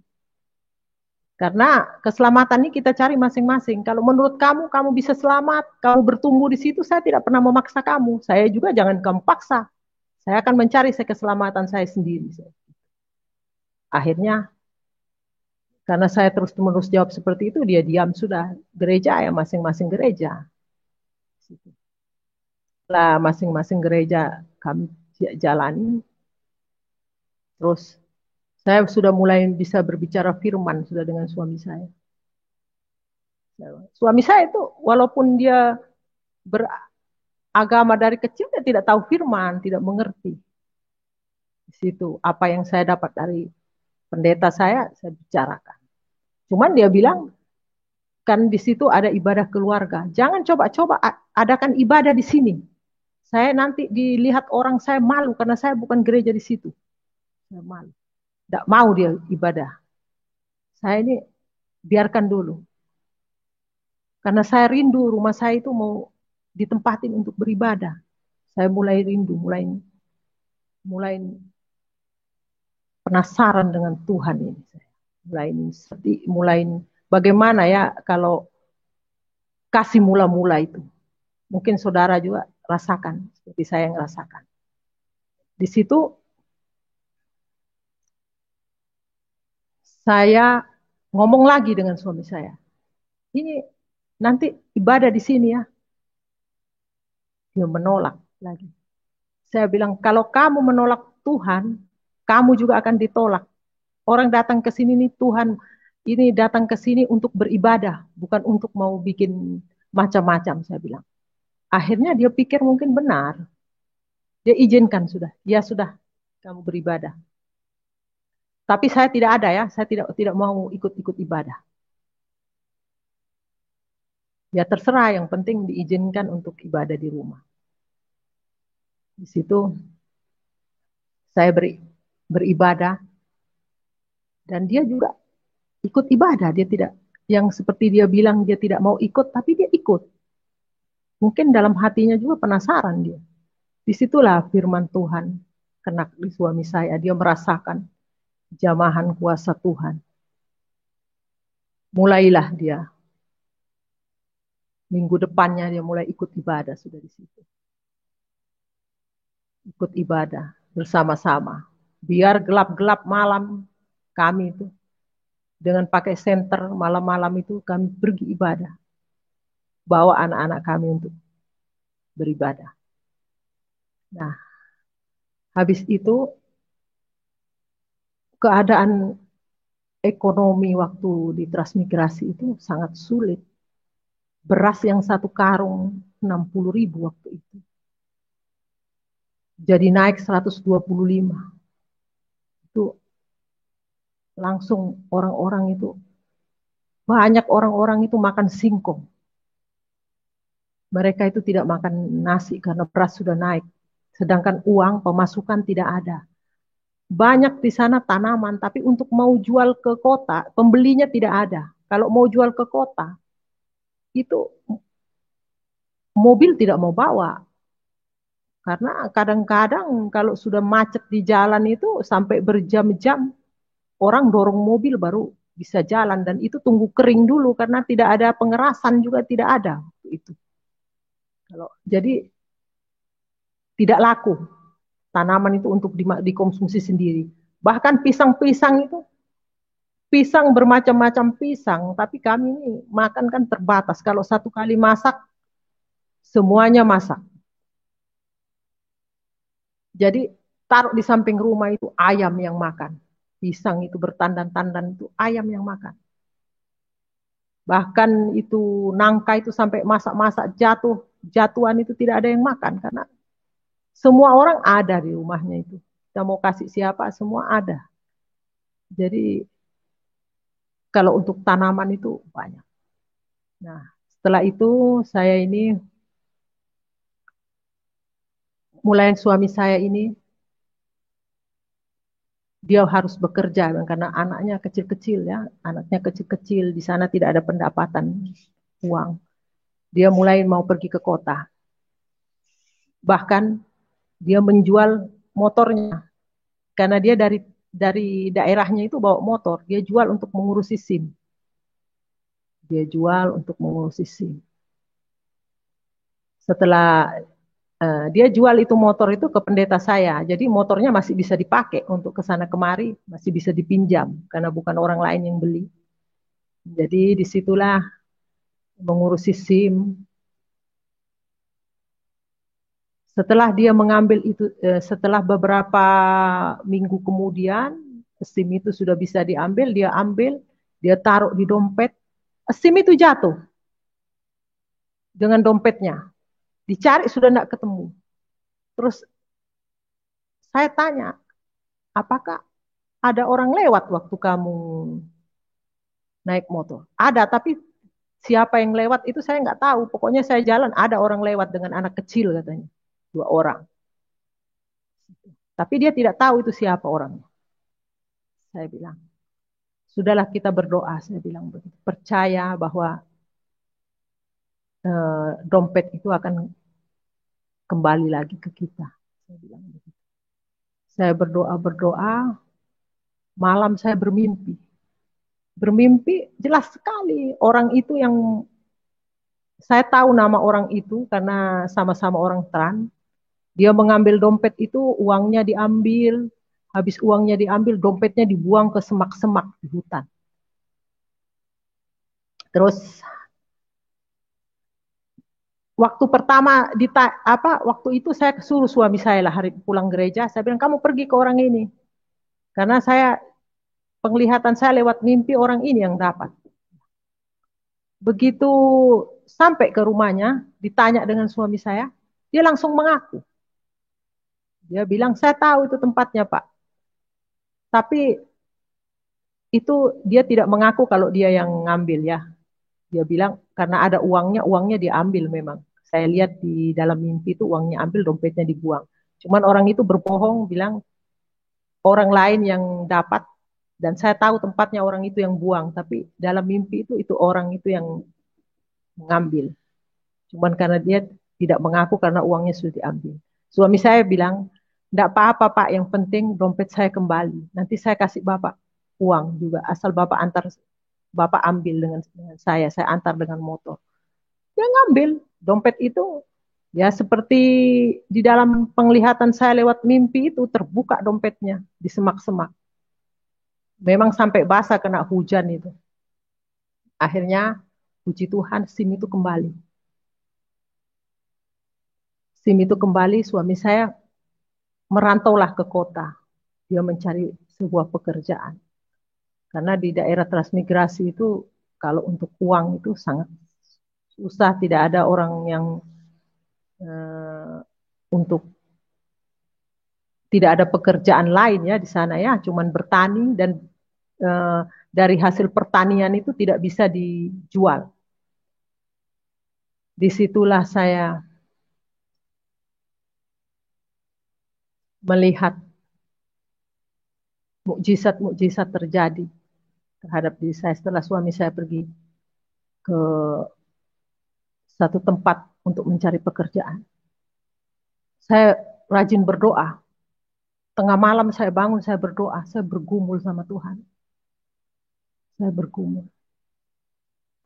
Karena keselamatan ini kita cari masing-masing. Kalau menurut kamu, kamu bisa selamat, kamu bertumbuh di situ, saya tidak pernah memaksa kamu. Saya juga jangan kamu paksa. Saya akan mencari keselamatan saya sendiri. Akhirnya, karena saya terus-menerus jawab seperti itu, dia diam sudah. Gereja ya masing-masing gereja. Lah masing-masing gereja kami jalani. Terus saya sudah mulai bisa berbicara firman sudah dengan suami saya. Suami saya itu walaupun dia beragama dari kecil, dia tidak tahu firman, tidak mengerti. Di situ apa yang saya dapat dari pendeta saya bicarakan. Cuman dia bilang, kan di situ ada ibadah keluarga. Jangan coba-coba adakan ibadah di sini. Saya nanti dilihat orang, saya malu karena saya bukan gereja di situ. Saya malu. Tidak mau dia ibadah. Saya ini biarkan dulu. Karena saya rindu rumah saya itu mau ditempatin untuk beribadah. Saya mulai rindu, mulai penasaran dengan Tuhan ini. Mulai bagaimana ya kalau kasih mula-mula itu. Mungkin saudara juga rasakan seperti saya yang rasakan. Di situ saya ngomong lagi dengan suami saya. Ini nanti ibadah di sini ya. Dia menolak lagi. Saya bilang, kalau kamu menolak Tuhan, kamu juga akan ditolak. Orang datang ke sini nih, Tuhan ini datang ke sini untuk beribadah, bukan untuk mau bikin macam-macam, saya bilang. Akhirnya dia pikir mungkin benar. Dia izinkan sudah. Ya sudah, kamu beribadah. Tapi saya tidak ada ya, saya tidak mau ikut-ikut ibadah. Ya terserah, yang penting diizinkan untuk ibadah di rumah. Di situ saya beribadah dan dia juga ikut ibadah. Dia tidak yang seperti dia bilang dia tidak mau ikut, tapi dia ikut. Mungkin dalam hatinya juga penasaran dia. Disitulah firman Tuhan kena di suami saya. Dia merasakan jamahan kuasa Tuhan. Mulailah dia. Minggu depannya dia mulai ikut ibadah sudah di situ. Ikut ibadah bersama-sama. Biar gelap-gelap malam kami itu dengan pakai senter malam-malam itu kami pergi ibadah. Bawa anak-anak kami untuk beribadah. Nah, habis itu keadaan ekonomi waktu di transmigrasi itu sangat sulit. Beras yang satu karung 60.000 waktu itu. Jadi naik 125. Itu langsung orang-orang itu, banyak orang-orang itu makan singkong. Mereka itu tidak makan nasi karena beras sudah naik. Sedangkan uang pemasukan tidak ada. Banyak di sana tanaman, tapi untuk mau jual ke kota, pembelinya tidak ada. Kalau mau jual ke kota, itu mobil tidak mau bawa. Karena kadang-kadang kalau sudah macet di jalan itu sampai berjam-jam, orang dorong mobil baru bisa jalan. Dan itu tunggu kering dulu karena tidak ada pengerasan juga tidak ada. Itu. Jadi tidak laku tanaman itu untuk dikonsumsi sendiri. Bahkan pisang-pisang itu, pisang bermacam-macam pisang, tapi kami ini makan kan terbatas. Kalau satu kali masak, semuanya masak. Jadi taruh di samping rumah itu ayam yang makan. Pisang itu bertandan-tandan itu ayam yang makan. Bahkan itu nangka itu sampai masak-masak jatuhan itu tidak ada yang makan karena semua orang ada di rumahnya itu. Kita mau kasih siapa semua ada. Jadi kalau untuk tanaman itu banyak. Nah, setelah itu saya ini mulai suami saya ini dia harus bekerja karena anaknya kecil-kecil ya, anaknya kecil-kecil di sana tidak ada pendapatan uang. Dia mulai mau pergi ke kota. Bahkan dia menjual motornya karena dia dari daerahnya itu bawa motor, dia jual untuk mengurusi SIM. Dia jual untuk mengurusi SIM. Setelah dia jual itu motor itu ke pendeta saya. Jadi motornya masih bisa dipakai untuk ke sana kemari, masih bisa dipinjam karena bukan orang lain yang beli. Jadi disitulah mengurusi SIM. Setelah dia mengambil itu, setelah beberapa minggu kemudian SIM itu sudah bisa diambil, dia ambil, dia taruh di dompet, SIM itu jatuh dengan dompetnya. Dicari sudah tidak ketemu. Terus saya tanya, apakah ada orang lewat waktu kamu naik motor? Ada, tapi siapa yang lewat itu saya nggak tahu. Pokoknya saya jalan, ada orang lewat dengan anak kecil katanya. 2 orang. Tapi dia tidak tahu itu siapa orangnya. Saya bilang, sudahlah kita berdoa. Saya bilang begitu. Percaya bahwa dompet itu akan kembali lagi ke kita. Saya bilang begitu. Saya berdoa, malam saya bermimpi. Bermimpi jelas sekali orang itu yang saya tahu nama orang itu karena sama-sama orang Tran. Dia mengambil dompet itu, uangnya diambil, habis uangnya diambil, dompetnya dibuang ke semak-semak di hutan. Terus waktu pertama waktu itu saya suruh suami saya lah hari pulang gereja, saya bilang kamu pergi ke orang ini. Karena penglihatan saya lewat mimpi orang ini yang dapat. Begitu sampai ke rumahnya, ditanya dengan suami saya, dia langsung mengaku. Dia bilang, saya tahu itu tempatnya Pak. Tapi itu dia tidak mengaku kalau dia yang ngambil ya. Dia bilang, karena ada uangnya, uangnya diambil memang. Saya lihat di dalam mimpi itu uangnya ambil, dompetnya dibuang. Cuman orang itu berbohong, bilang orang lain yang dapat, dan saya tahu tempatnya orang itu yang buang. Tapi dalam mimpi itu orang itu yang mengambil. Cuman karena dia tidak mengaku karena uangnya sudah diambil. Suami saya bilang, tidak apa-apa Pak, yang penting dompet saya kembali. Nanti saya kasih Bapak uang juga, asal Bapak ambil dengan saya antar dengan motor. Dia ngambil dompet itu, ya seperti di dalam penglihatan saya lewat mimpi itu, terbuka dompetnya di semak-semak. Memang sampai basah kena hujan itu. Akhirnya, puji Tuhan, SIM itu kembali. SIM itu kembali, suami saya merantaulah ke kota. Dia mencari sebuah pekerjaan. Karena di daerah transmigrasi itu, kalau untuk uang itu sangat susah. Tidak ada orang yang untuk, tidak ada pekerjaan lain ya di sana ya. Cuman bertani dan eh, dari hasil pertanian itu tidak bisa dijual. Disitulah saya melihat mukjizat-mukjizat terjadi terhadap diri saya setelah suami saya pergi ke satu tempat untuk mencari pekerjaan. Saya rajin berdoa. Tengah malam saya bangun, saya berdoa, saya bergumul sama Tuhan. Saya bergumul.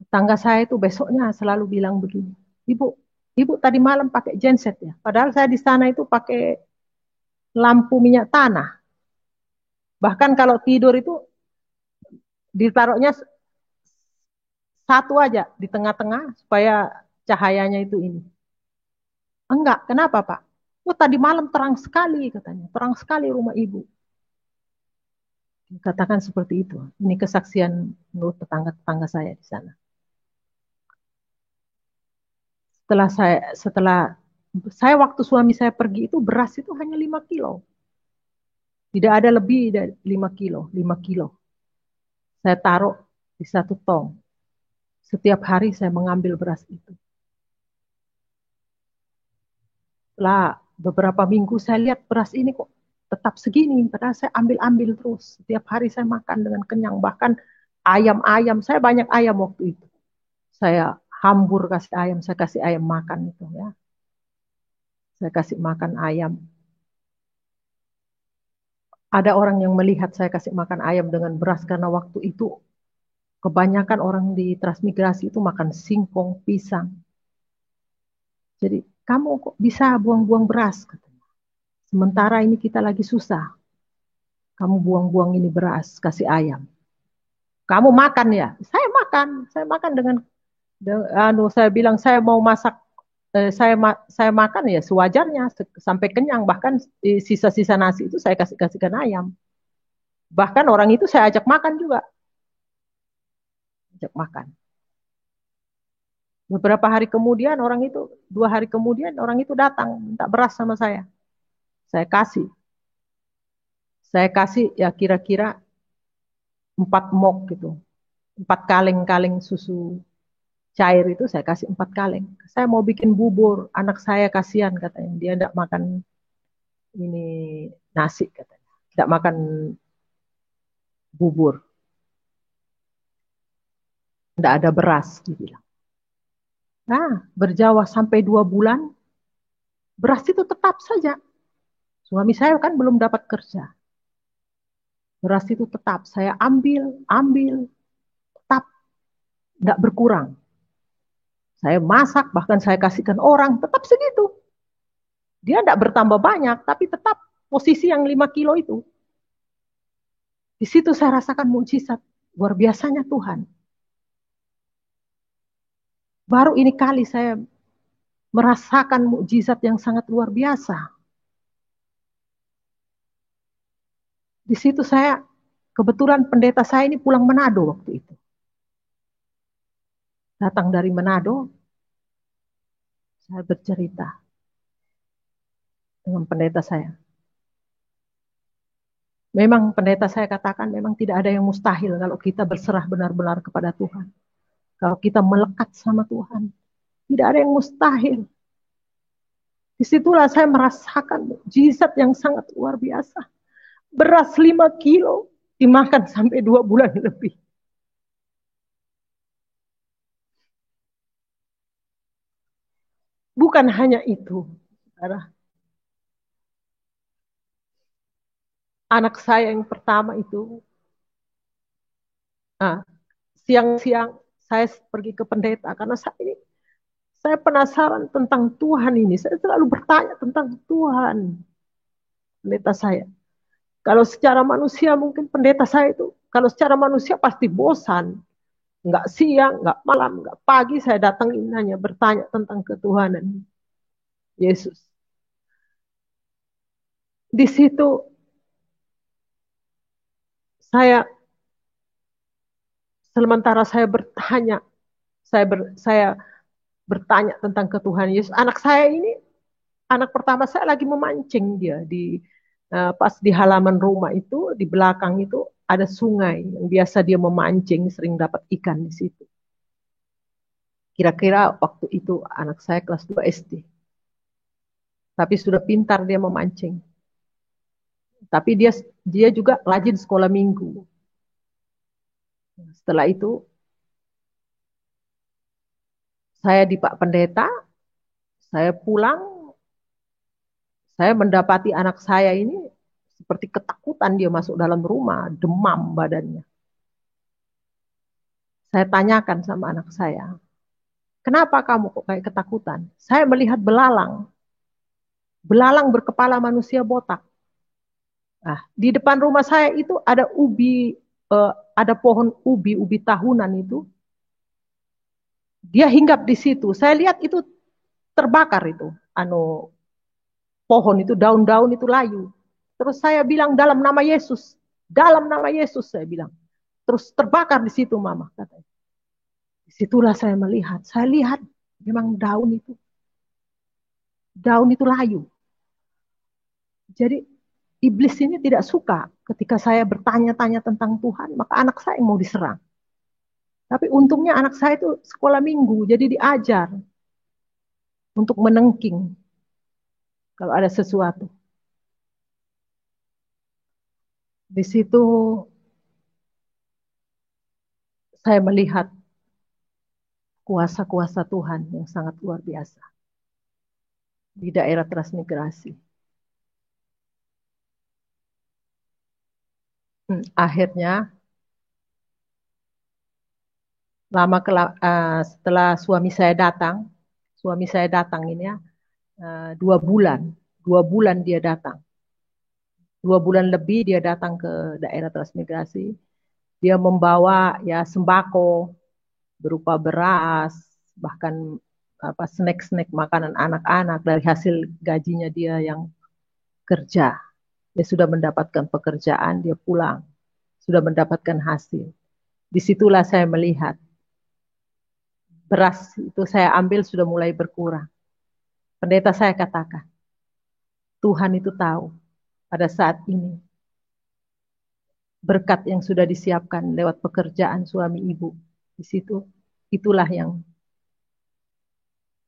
Tetangga saya itu besoknya selalu bilang begini, Ibu, Ibu tadi malam pakai genset ya? Padahal saya di sana itu pakai lampu minyak tanah. Bahkan kalau tidur itu ditaruhnya satu aja di tengah-tengah supaya cahayanya itu ini. Enggak, kenapa Pak? Oh tadi malam terang sekali katanya, terang sekali rumah ibu. Katakan seperti itu. Ini kesaksian menurut tetangga-tetangga saya di sana. Setelah saya waktu suami saya pergi itu beras itu hanya 5 kilo. Tidak ada lebih dari 5 kilo, 5 kilo. Saya taruh di 1 tong. Setiap hari saya mengambil beras itu. Setelah beberapa minggu saya lihat beras ini kok tetap segini. Padahal saya ambil-ambil terus. Setiap hari saya makan dengan kenyang. Bahkan ayam-ayam, saya banyak ayam waktu itu. Saya hambur kasih ayam, saya kasih ayam makan itu ya. Saya kasih makan ayam. Ada orang yang melihat saya kasih makan ayam dengan beras karena waktu itu kebanyakan orang di transmigrasi itu makan singkong, pisang. Jadi kamu kok bisa buang-buang beras? Katanya. Sementara ini kita lagi susah. Kamu buang-buang ini beras, kasih ayam. Kamu makan ya? Saya makan saya bilang saya mau masak, saya makan ya sewajarnya sampai kenyang. Bahkan sisa-sisa nasi itu saya kasihkan ayam. Bahkan orang itu saya ajak makan juga, ajak makan. Beberapa hari kemudian 2 hari kemudian orang itu datang minta beras sama saya. Saya kasih. Saya kasih ya kira-kira 4 mok gitu. 4 kaleng-kaleng susu cair itu saya kasih 4 kaleng. Saya mau bikin bubur, anak saya kasihan katanya. Dia tidak makan ini nasi katanya. Tidak makan bubur. Tidak ada beras, dia bilang. Nah, berjawa sampai 2 bulan, beras itu tetap saja. Suami saya kan belum dapat kerja. Beras itu tetap saya ambil, tetap tidak berkurang. Saya masak, bahkan saya kasihkan orang, tetap segitu. Dia tidak bertambah banyak, tapi tetap posisi yang 5 kilo itu. Di situ saya rasakan mukjizat. Luar biasanya Tuhan. Baru ini kali saya merasakan mukjizat yang sangat luar biasa. Di situ saya, kebetulan pendeta saya ini pulang Manado waktu itu. Datang dari Manado, saya bercerita dengan pendeta saya. Memang pendeta saya katakan memang tidak ada yang mustahil kalau kita berserah benar-benar kepada Tuhan. Kalau kita melekat sama Tuhan, tidak ada yang mustahil. Disitulah saya merasakan mukjizat yang sangat luar biasa. Beras 5 kilo dimakan sampai 2 bulan lebih. Bukan hanya itu, anak saya yang pertama itu, siang-siang saya pergi ke pendeta karena saya penasaran tentang Tuhan ini. Saya selalu bertanya tentang Tuhan. Pendeta saya. Kalau secara manusia mungkin pendeta saya itu, kalau secara manusia pasti bosan. Nggak siang, nggak malam, nggak pagi saya datangin hanya bertanya tentang ketuhanan Yesus. Di situ saya, sementara saya bertanya, saya bertanya tentang ketuhanan Yesus. Anak saya ini, anak pertama saya lagi memancing dia pas di halaman rumah itu, di belakang itu ada sungai yang biasa dia memancing, sering dapat ikan di situ. Kira-kira waktu itu anak saya kelas 2 SD. Tapi sudah pintar dia memancing. Tapi dia juga rajin sekolah minggu. Setelah itu saya di Pak Pendeta, saya pulang, saya mendapati anak saya ini seperti ketakutan dia masuk dalam rumah, demam badannya. Saya tanyakan sama anak saya, kenapa kamu kok kayak ketakutan? Saya melihat belalang. Belalang berkepala manusia botak. Nah, di depan rumah saya itu ada ada pohon ubi tahunan itu. Dia hinggap di situ. Saya lihat itu terbakar itu, pohon itu, daun-daun itu layu. Terus saya bilang dalam nama Yesus, dalam nama Yesus saya bilang. Terus terbakar di situ Mama katanya. Disitulah saya lihat memang daun itu layu. Jadi iblis ini tidak suka ketika saya bertanya-tanya tentang Tuhan, maka anak saya yang mau diserang. Tapi untungnya anak saya itu sekolah minggu, jadi diajar untuk menengking kalau ada sesuatu. Di situ saya melihat kuasa-kuasa Tuhan yang sangat luar biasa di daerah transmigrasi. Akhirnya setelah suami saya datang ini ya 2 bulan, 2 bulan dia datang, 2 bulan lebih dia datang ke daerah transmigrasi. Dia membawa ya sembako berupa beras, bahkan apa snack-snack makanan anak-anak dari hasil gajinya dia yang kerja. Dia sudah mendapatkan pekerjaan, dia pulang, sudah mendapatkan hasil. Disitulah saya melihat beras itu saya ambil sudah mulai berkurang. Pendeta saya katakan, Tuhan itu tahu pada saat ini berkat yang sudah disiapkan lewat pekerjaan suami ibu. Di situ itulah yang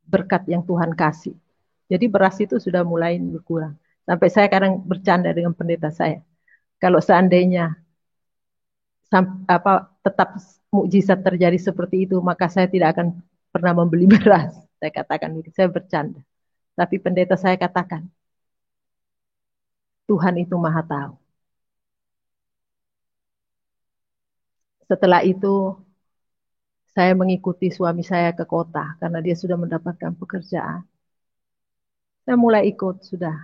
berkat yang Tuhan kasih. Jadi beras itu sudah mulai berkurang. Sampai saya kadang bercanda dengan pendeta saya. Kalau seandainya tetap mukjizat terjadi seperti itu, maka saya tidak akan pernah membeli beras. Saya katakan begitu, saya bercanda. Tapi pendeta saya katakan, Tuhan itu maha tahu. Setelah itu, saya mengikuti suami saya ke kota karena dia sudah mendapatkan pekerjaan. Saya mulai ikut sudah.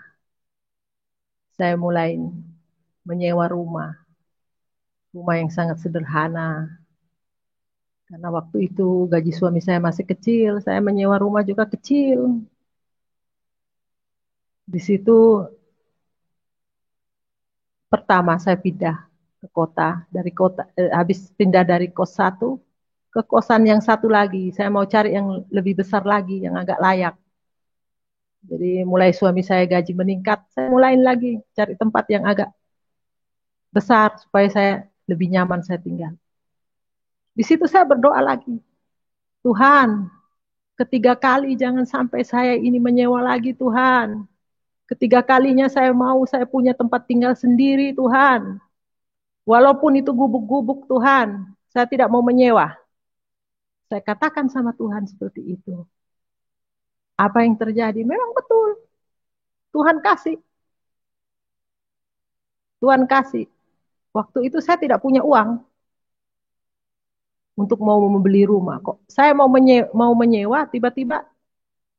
Saya mulai menyewa rumah yang sangat sederhana. Karena waktu itu gaji suami saya masih kecil, saya menyewa rumah juga kecil. Di situ pertama saya pindah ke kota, habis pindah dari kos satu ke kosan yang satu lagi. Saya mau cari yang lebih besar lagi, yang agak layak. Jadi mulai suami saya gaji meningkat, saya mulain lagi cari tempat yang agak besar supaya saya lebih nyaman saya tinggal. Di situ saya berdoa lagi, Tuhan, ketiga kali jangan sampai saya ini menyewa lagi Tuhan. Ketiga kalinya saya punya tempat tinggal sendiri Tuhan. Walaupun itu gubuk-gubuk Tuhan, saya tidak mau menyewa. Saya katakan sama Tuhan seperti itu. Apa yang terjadi? Memang betul. Tuhan kasih. Tuhan kasih. Waktu itu saya tidak punya uang untuk mau membeli rumah kok. Saya mau menyewa, tiba-tiba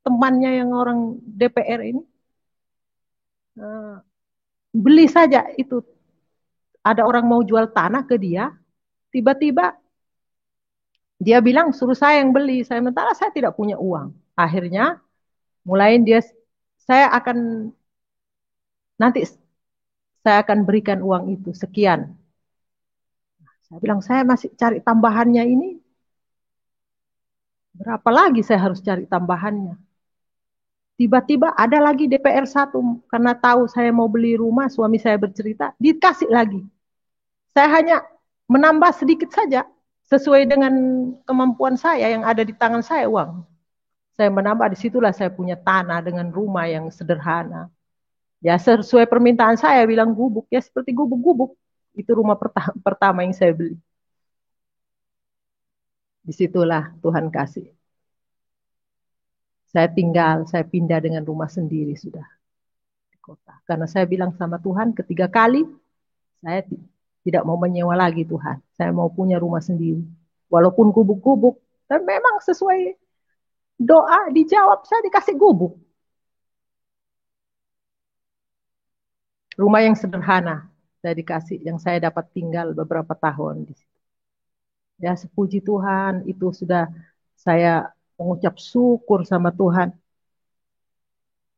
temannya yang orang DPR ini beli saja itu. Ada orang mau jual tanah ke dia, tiba-tiba dia bilang suruh saya yang beli. Saya mentara saya tidak punya uang. Akhirnya saya akan nanti saya akan berikan uang itu sekian. Saya bilang saya masih cari tambahannya ini. Berapa lagi saya harus cari tambahannya? Tiba-tiba ada lagi DPR 1 karena tahu saya mau beli rumah, suami saya bercerita, dikasih lagi. Saya hanya menambah sedikit saja sesuai dengan kemampuan saya yang ada di tangan saya uang. Saya menambah, disitulah saya punya tanah dengan rumah yang sederhana. Ya sesuai permintaan saya bilang gubuk, ya seperti gubuk-gubuk. Itu rumah pertama yang saya beli. Disitulah Tuhan kasih. Saya pindah dengan rumah sendiri sudah di kota. Karena saya bilang sama Tuhan ketiga kali, saya tidak mau menyewa lagi Tuhan. Saya mau punya rumah sendiri. Walaupun gubuk-gubuk, dan memang sesuai doa dijawab, saya dikasih gubuk. Rumah yang sederhana, saya dikasih, yang saya dapat tinggal beberapa tahun di situ. Ya sepuji Tuhan, itu sudah saya mengucap syukur sama Tuhan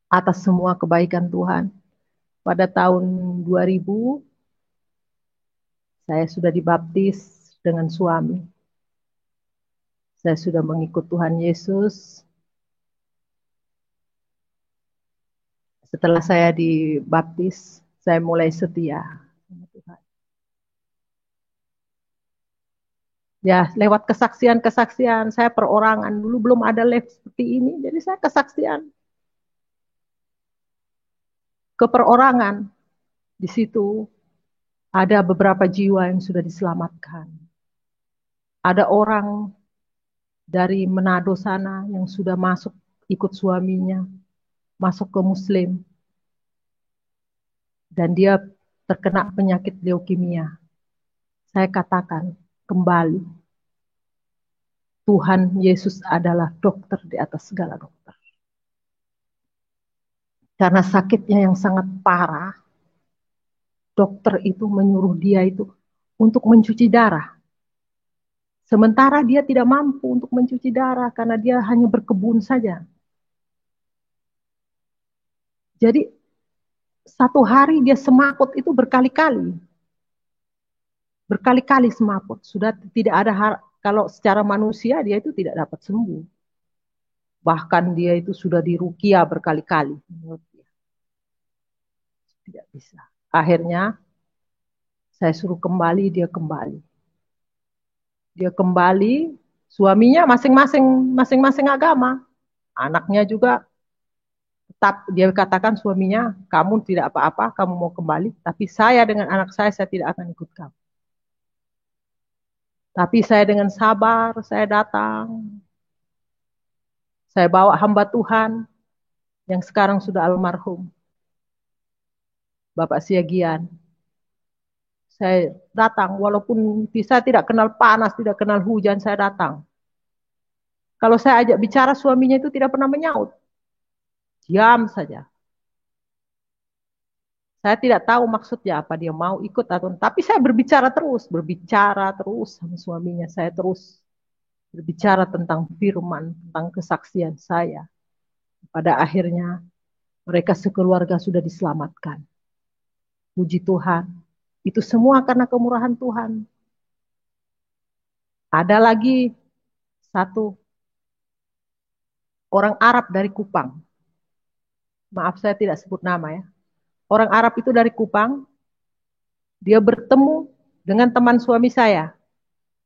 atas semua kebaikan Tuhan. Pada tahun 2000, saya sudah dibaptis dengan suami. Saya sudah mengikut Tuhan Yesus. Setelah saya dibaptis, saya mulai setia sama Tuhan. Ya, lewat kesaksian-kesaksian, saya perorangan. Dulu belum ada live seperti ini, jadi saya kesaksian ke perorangan. Di situ ada beberapa jiwa yang sudah diselamatkan. Ada orang dari Manado sana yang sudah masuk ikut suaminya, masuk ke Muslim. Dan dia terkena penyakit leukemia. Saya katakan kembali, Tuhan Yesus adalah dokter di atas segala dokter. Karena sakitnya yang sangat parah, dokter itu menyuruh dia itu untuk mencuci darah. Sementara dia tidak mampu untuk mencuci darah karena dia hanya berkebun saja. Jadi satu hari dia semaput itu berkali-kali. Berkali-kali semaput. Sudah tidak ada kalau secara manusia dia itu tidak dapat sembuh. Bahkan dia itu sudah dirukia berkali-kali. Menurut dia. Tidak bisa. Akhirnya saya suruh kembali, dia kembali. Dia kembali, suaminya masing-masing agama. Anaknya juga tetap dia katakan suaminya, kamu tidak apa-apa, kamu mau kembali, tapi saya dengan anak saya tidak akan ikut kamu. Tapi saya dengan sabar, saya datang. Saya bawa hamba Tuhan yang sekarang sudah almarhum. Bapak Siagian. Saya datang, walaupun saya tidak kenal panas, tidak kenal hujan, saya datang. Kalau saya ajak bicara, suaminya itu tidak pernah menyaut. Diam saja. Saya tidak tahu maksudnya apa dia mau ikut atau tapi saya berbicara terus sama suaminya. Saya terus berbicara tentang firman, tentang kesaksian saya. Pada akhirnya mereka sekeluarga sudah diselamatkan. Puji Tuhan. Itu semua karena kemurahan Tuhan. Ada lagi satu orang Arab dari Kupang. Maaf saya tidak sebut nama ya. Orang Arab itu dari Kupang, dia bertemu dengan teman suami saya.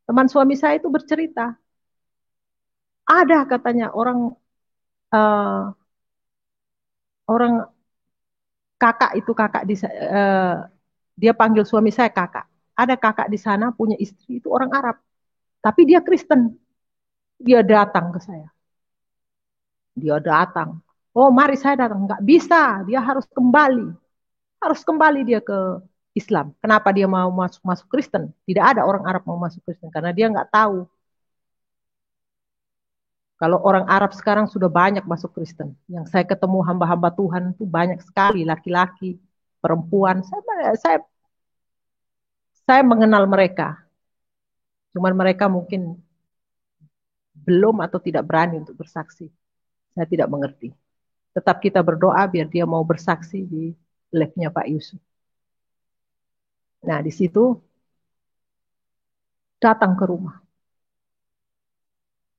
Teman suami saya itu bercerita, ada katanya uh, orang kakak itu dia panggil suami saya kakak. Ada kakak di sana punya istri itu orang Arab, tapi dia Kristen. Dia datang ke saya. Dia datang. Oh, mari saya datang. Nggak bisa, dia harus kembali. Harus kembali dia ke Islam. Kenapa dia mau masuk Kristen? Tidak ada orang Arab mau masuk Kristen karena dia nggak tahu. Kalau orang Arab sekarang sudah banyak masuk Kristen. Yang saya ketemu hamba-hamba Tuhan itu banyak sekali laki-laki, perempuan. Saya mengenal mereka. Cuman mereka mungkin belum atau tidak berani untuk bersaksi. Saya tidak mengerti. Tetap kita berdoa biar dia mau bersaksi di live-nya Pak Yusuf. Nah, di situ datang ke rumah.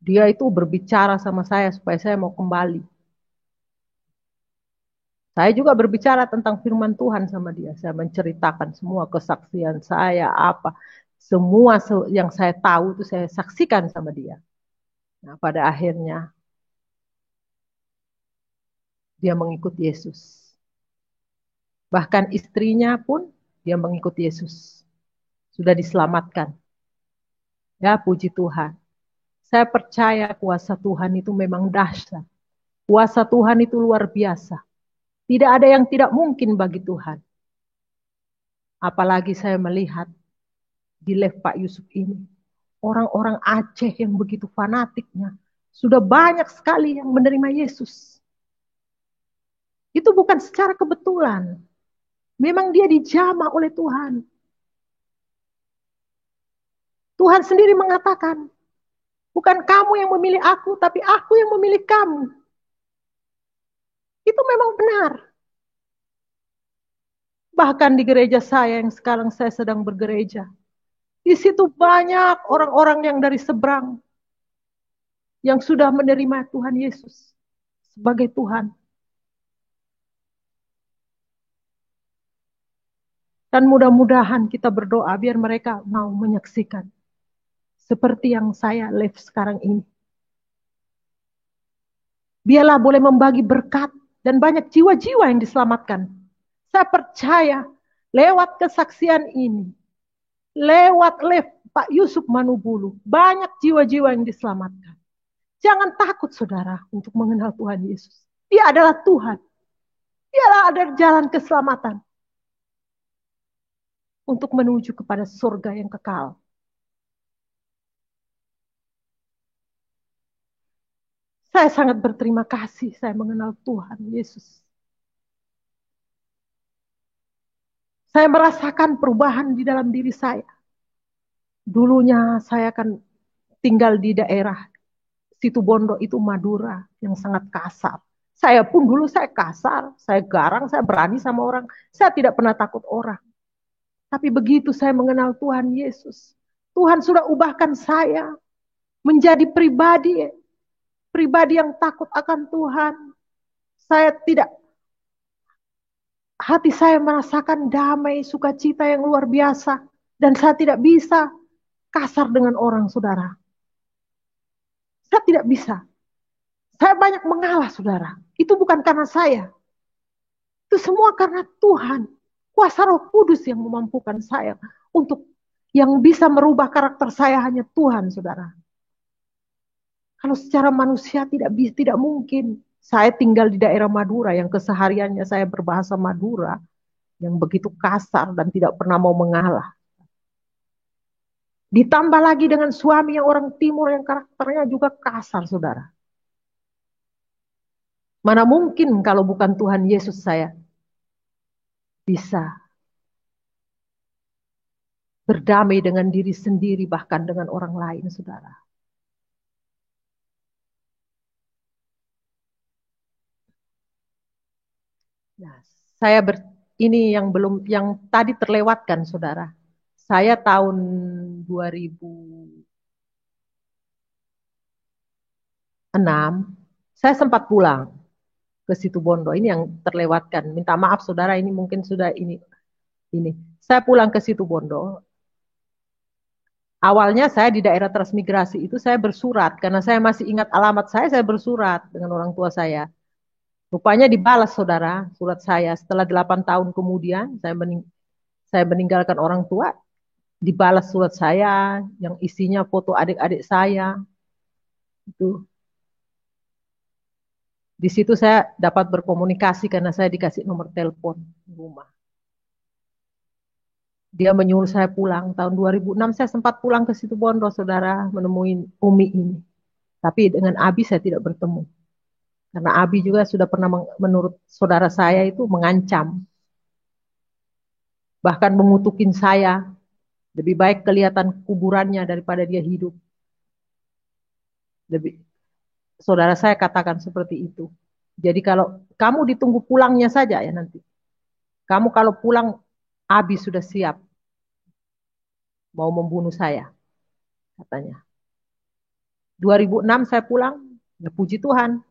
Dia itu berbicara sama saya supaya saya mau kembali. Saya juga berbicara tentang firman Tuhan sama dia. Saya menceritakan semua kesaksian saya, apa. Semua yang saya tahu itu saya saksikan sama dia. Nah, pada akhirnya dia mengikut Yesus. Bahkan istrinya pun dia mengikut Yesus. Sudah diselamatkan. Ya, puji Tuhan. Saya percaya kuasa Tuhan itu memang dahsyat. Kuasa Tuhan itu luar biasa. Tidak ada yang tidak mungkin bagi Tuhan. Apalagi saya melihat di live Pak Yusuf ini. Orang-orang Aceh yang begitu fanatiknya. Sudah banyak sekali yang menerima Yesus. Itu bukan secara kebetulan. Memang dia dijamah oleh Tuhan. Tuhan sendiri mengatakan, bukan kamu yang memilih aku, tapi aku yang memilih kamu. Itu memang benar. Bahkan di gereja saya yang sekarang saya sedang bergereja. Di situ banyak orang-orang yang dari seberang. Yang sudah menerima Tuhan Yesus sebagai Tuhan. Dan mudah-mudahan kita berdoa biar mereka mau menyaksikan seperti yang saya live sekarang ini. Biarlah boleh membagi berkat dan banyak jiwa-jiwa yang diselamatkan. Saya percaya lewat kesaksian ini, lewat live Pak Yusuf Manubulu, banyak jiwa-jiwa yang diselamatkan. Jangan takut saudara untuk mengenal Tuhan Yesus. Dia adalah Tuhan. Dialah ada jalan keselamatan untuk menuju kepada surga yang kekal. Saya sangat berterima kasih saya mengenal Tuhan Yesus. Saya merasakan perubahan di dalam diri saya. Dulunya saya akan tinggal di daerah Situbondo itu Madura yang sangat kasar. Saya pun dulu saya kasar, saya garang, saya berani sama orang. Saya tidak pernah takut orang. Tapi begitu saya mengenal Tuhan Yesus, Tuhan sudah ubahkan saya menjadi pribadi yang takut akan Tuhan. Saya tidak, hati saya merasakan damai, sukacita yang luar biasa. Dan saya tidak bisa kasar dengan orang, saudara. Saya tidak bisa. Saya banyak mengalah, saudara. Itu bukan karena saya. Itu semua karena Tuhan. Kuasa Roh Kudus yang memampukan saya untuk yang bisa merubah karakter saya hanya Tuhan, saudara. Kalau secara manusia tidak mungkin. Saya tinggal di daerah Madura yang kesehariannya saya berbahasa Madura yang begitu kasar dan tidak pernah mau mengalah. Ditambah lagi dengan suami yang orang timur yang karakternya juga kasar, saudara. Mana mungkin kalau bukan Tuhan Yesus saya bisa berdamai dengan diri sendiri bahkan dengan orang lain, saudara. Nah, ini yang belum yang tadi terlewatkan, saudara. Saya tahun 2006, saya sempat pulang ke Situbondo. Ini yang terlewatkan. Minta maaf, saudara. Ini mungkin sudah ini. Saya pulang ke Situbondo. Awalnya saya di daerah transmigrasi itu saya bersurat karena saya masih ingat alamat saya bersurat dengan orang tua saya. Rupanya dibalas, saudara, surat saya setelah 8 tahun kemudian saya meninggalkan orang tua, dibalas surat saya yang isinya foto adik-adik saya. Itu di situ saya dapat berkomunikasi karena saya dikasih nomor telepon di rumah. Dia menyuruh saya pulang. Tahun 2006 saya sempat pulang ke Situbondo, saudara, menemui Umi ini. Tapi dengan Abi saya tidak bertemu. Karena Abi juga sudah pernah menurut saudara saya itu mengancam. Bahkan mengutukin saya. Lebih baik kelihatan kuburannya daripada dia hidup. Saudara saya katakan seperti itu. Jadi kalau kamu ditunggu pulangnya saja ya nanti. Kamu kalau pulang, Abi sudah siap mau membunuh saya, katanya. 2006 saya pulang, ya puji Tuhan.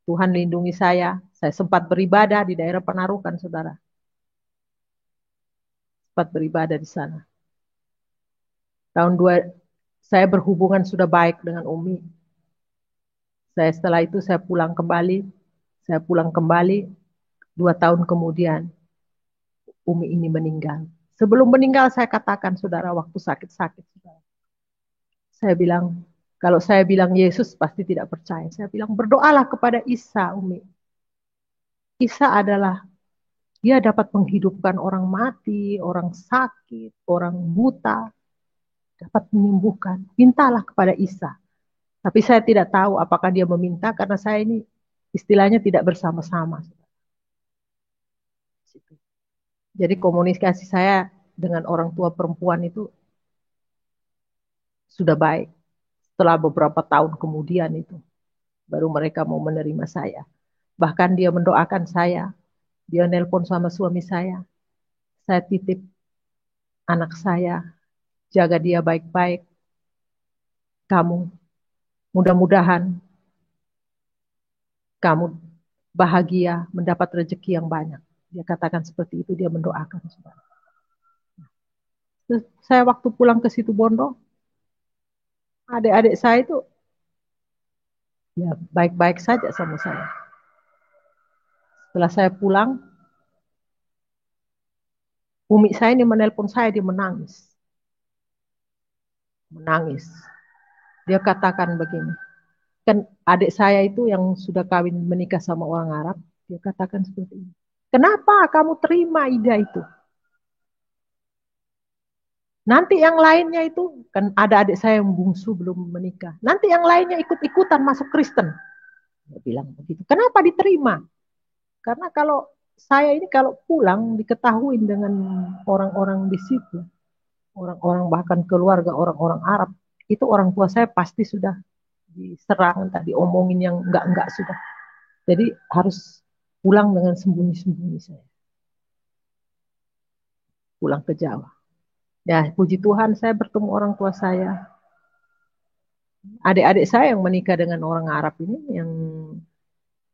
Tuhan lindungi saya. Saya sempat beribadah di daerah Penarukan, saudara. Sempat beribadah di sana. Saya berhubungan sudah baik dengan Umi. Setelah itu saya pulang kembali. Saya pulang kembali 2 tahun kemudian Umi ini meninggal. Sebelum meninggal saya katakan, saudara, waktu sakit-sakit, saudara. Saya bilang, kalau saya bilang Yesus pasti tidak percaya. Saya bilang, berdoalah kepada Isa, Umi. Isa adalah, dia dapat menghidupkan orang mati, orang sakit, orang buta. Dapat menyembuhkan. Mintalah kepada Isa. Tapi saya tidak tahu apakah dia meminta karena saya ini istilahnya tidak bersama-sama. Jadi komunikasi saya dengan orang tua perempuan itu sudah baik. Setelah beberapa tahun kemudian itu, baru mereka mau menerima saya. Bahkan dia mendoakan saya. Dia nelpon sama suami saya titip anak saya, jaga dia baik-baik. Kamu, mudah-mudahan kamu bahagia, mendapat rezeki yang banyak. Dia katakan seperti itu, dia mendoakan. Terus saya waktu pulang ke Situbondo, Adik-adik saya itu ya baik-baik saja sama saya. Setelah saya pulang, umi saya ini menelpon saya, dia menangis. Menangis. Dia katakan begini, kan adik saya itu yang sudah kawin menikah sama orang Arab, dia katakan seperti ini. Kenapa kamu terima Ida itu? Nanti yang lainnya itu, kan ada adik saya yang bungsu belum menikah. Nanti yang lainnya ikut-ikutan masuk Kristen. Dia bilang begitu. Kenapa diterima? Karena kalau saya ini kalau pulang diketahui dengan orang-orang di situ, orang-orang bahkan keluarga orang-orang Arab, itu orang tua saya pasti sudah diserang, tadi omongin yang enggak sudah. Jadi harus pulang dengan sembunyi-sembunyi saya. Pulang ke Jawa. Ya, puji Tuhan saya bertemu orang tua saya. Adik-adik saya yang menikah dengan orang Arab ini, yang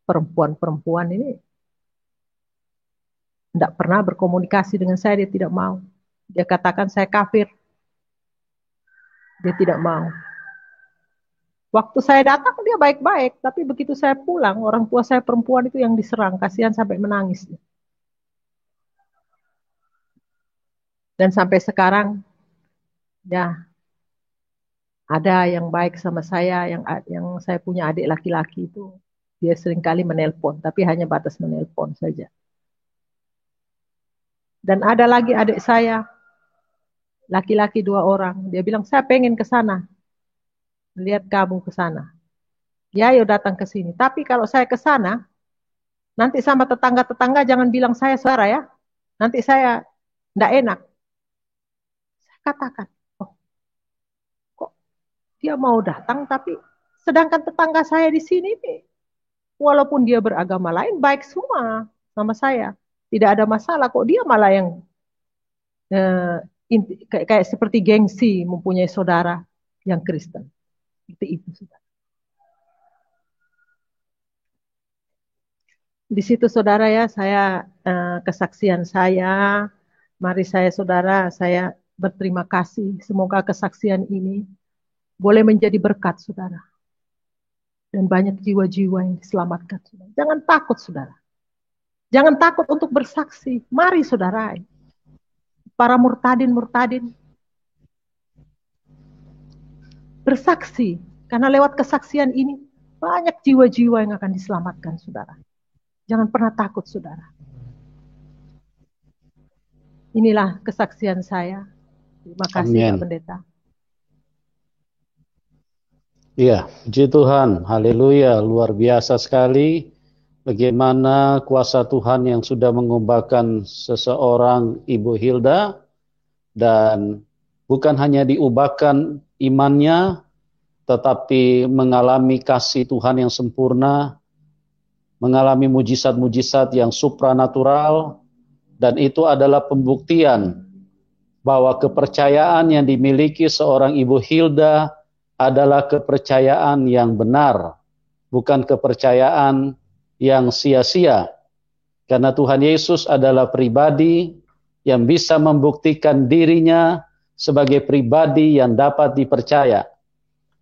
perempuan-perempuan ini, tidak pernah berkomunikasi dengan saya, dia tidak mau. Dia katakan saya kafir. Dia tidak mau. Waktu saya datang dia baik-baik, tapi begitu saya pulang, orang tua saya perempuan itu yang diserang, kasihan sampai menangis. Dan sampai sekarang, ya ada yang baik sama saya, yang saya punya adik laki-laki itu, dia seringkali menelpon, tapi hanya batas menelpon saja. Dan ada lagi adik saya, laki-laki 2 orang, dia bilang saya pengen ke sana, lihat kamu ke sana. Ya, yuk datang ke sini. Tapi kalau saya ke sana, nanti sama tetangga-tetangga jangan bilang saya saudara ya. Nanti saya tidak enak. Saya katakan, oh, kok dia mau datang, tapi sedangkan tetangga saya di sini, walaupun dia beragama lain, baik semua sama saya. Tidak ada masalah, kok dia malah yang kayak seperti gengsi mempunyai saudara yang Kristen. Seperti itu, saudara. Di situ saudara ya, saya kesaksian saya, mari saya saudara, saya berterima kasih. Semoga kesaksian ini boleh menjadi berkat saudara. Dan banyak jiwa-jiwa yang diselamatkan. Saudara. Jangan takut saudara. Jangan takut untuk bersaksi. Mari saudara. Para murtadin-murtadin. Bersaksi. Karena lewat kesaksian ini, banyak jiwa-jiwa yang akan diselamatkan saudara. Jangan pernah takut, saudara. Inilah kesaksian saya. Terima kasih, Pak Pendeta. Iya, puji Tuhan. Haleluya, luar biasa sekali. Bagaimana kuasa Tuhan yang sudah mengubahkan seseorang Ibu Hilda. Dan bukan hanya diubahkan imannya, tetapi mengalami kasih Tuhan yang sempurna, mengalami mujizat-mujizat yang supranatural, dan itu adalah pembuktian bahwa kepercayaan yang dimiliki seorang Ibu Hilda adalah kepercayaan yang benar, bukan kepercayaan yang sia-sia. Karena Tuhan Yesus adalah pribadi yang bisa membuktikan dirinya sebagai pribadi yang dapat dipercaya.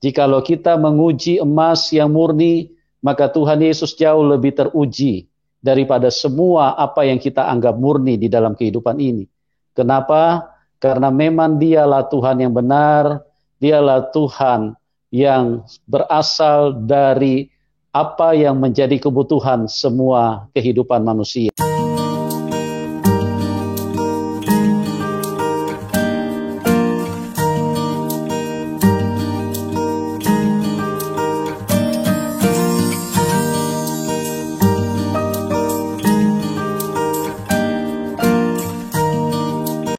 Jikalau kita menguji emas yang murni, maka Tuhan Yesus jauh lebih teruji daripada semua apa yang kita anggap murni di dalam kehidupan ini. Kenapa? Karena memang dialah Tuhan yang benar, dialah Tuhan yang berasal dari apa yang menjadi kebutuhan semua kehidupan manusia.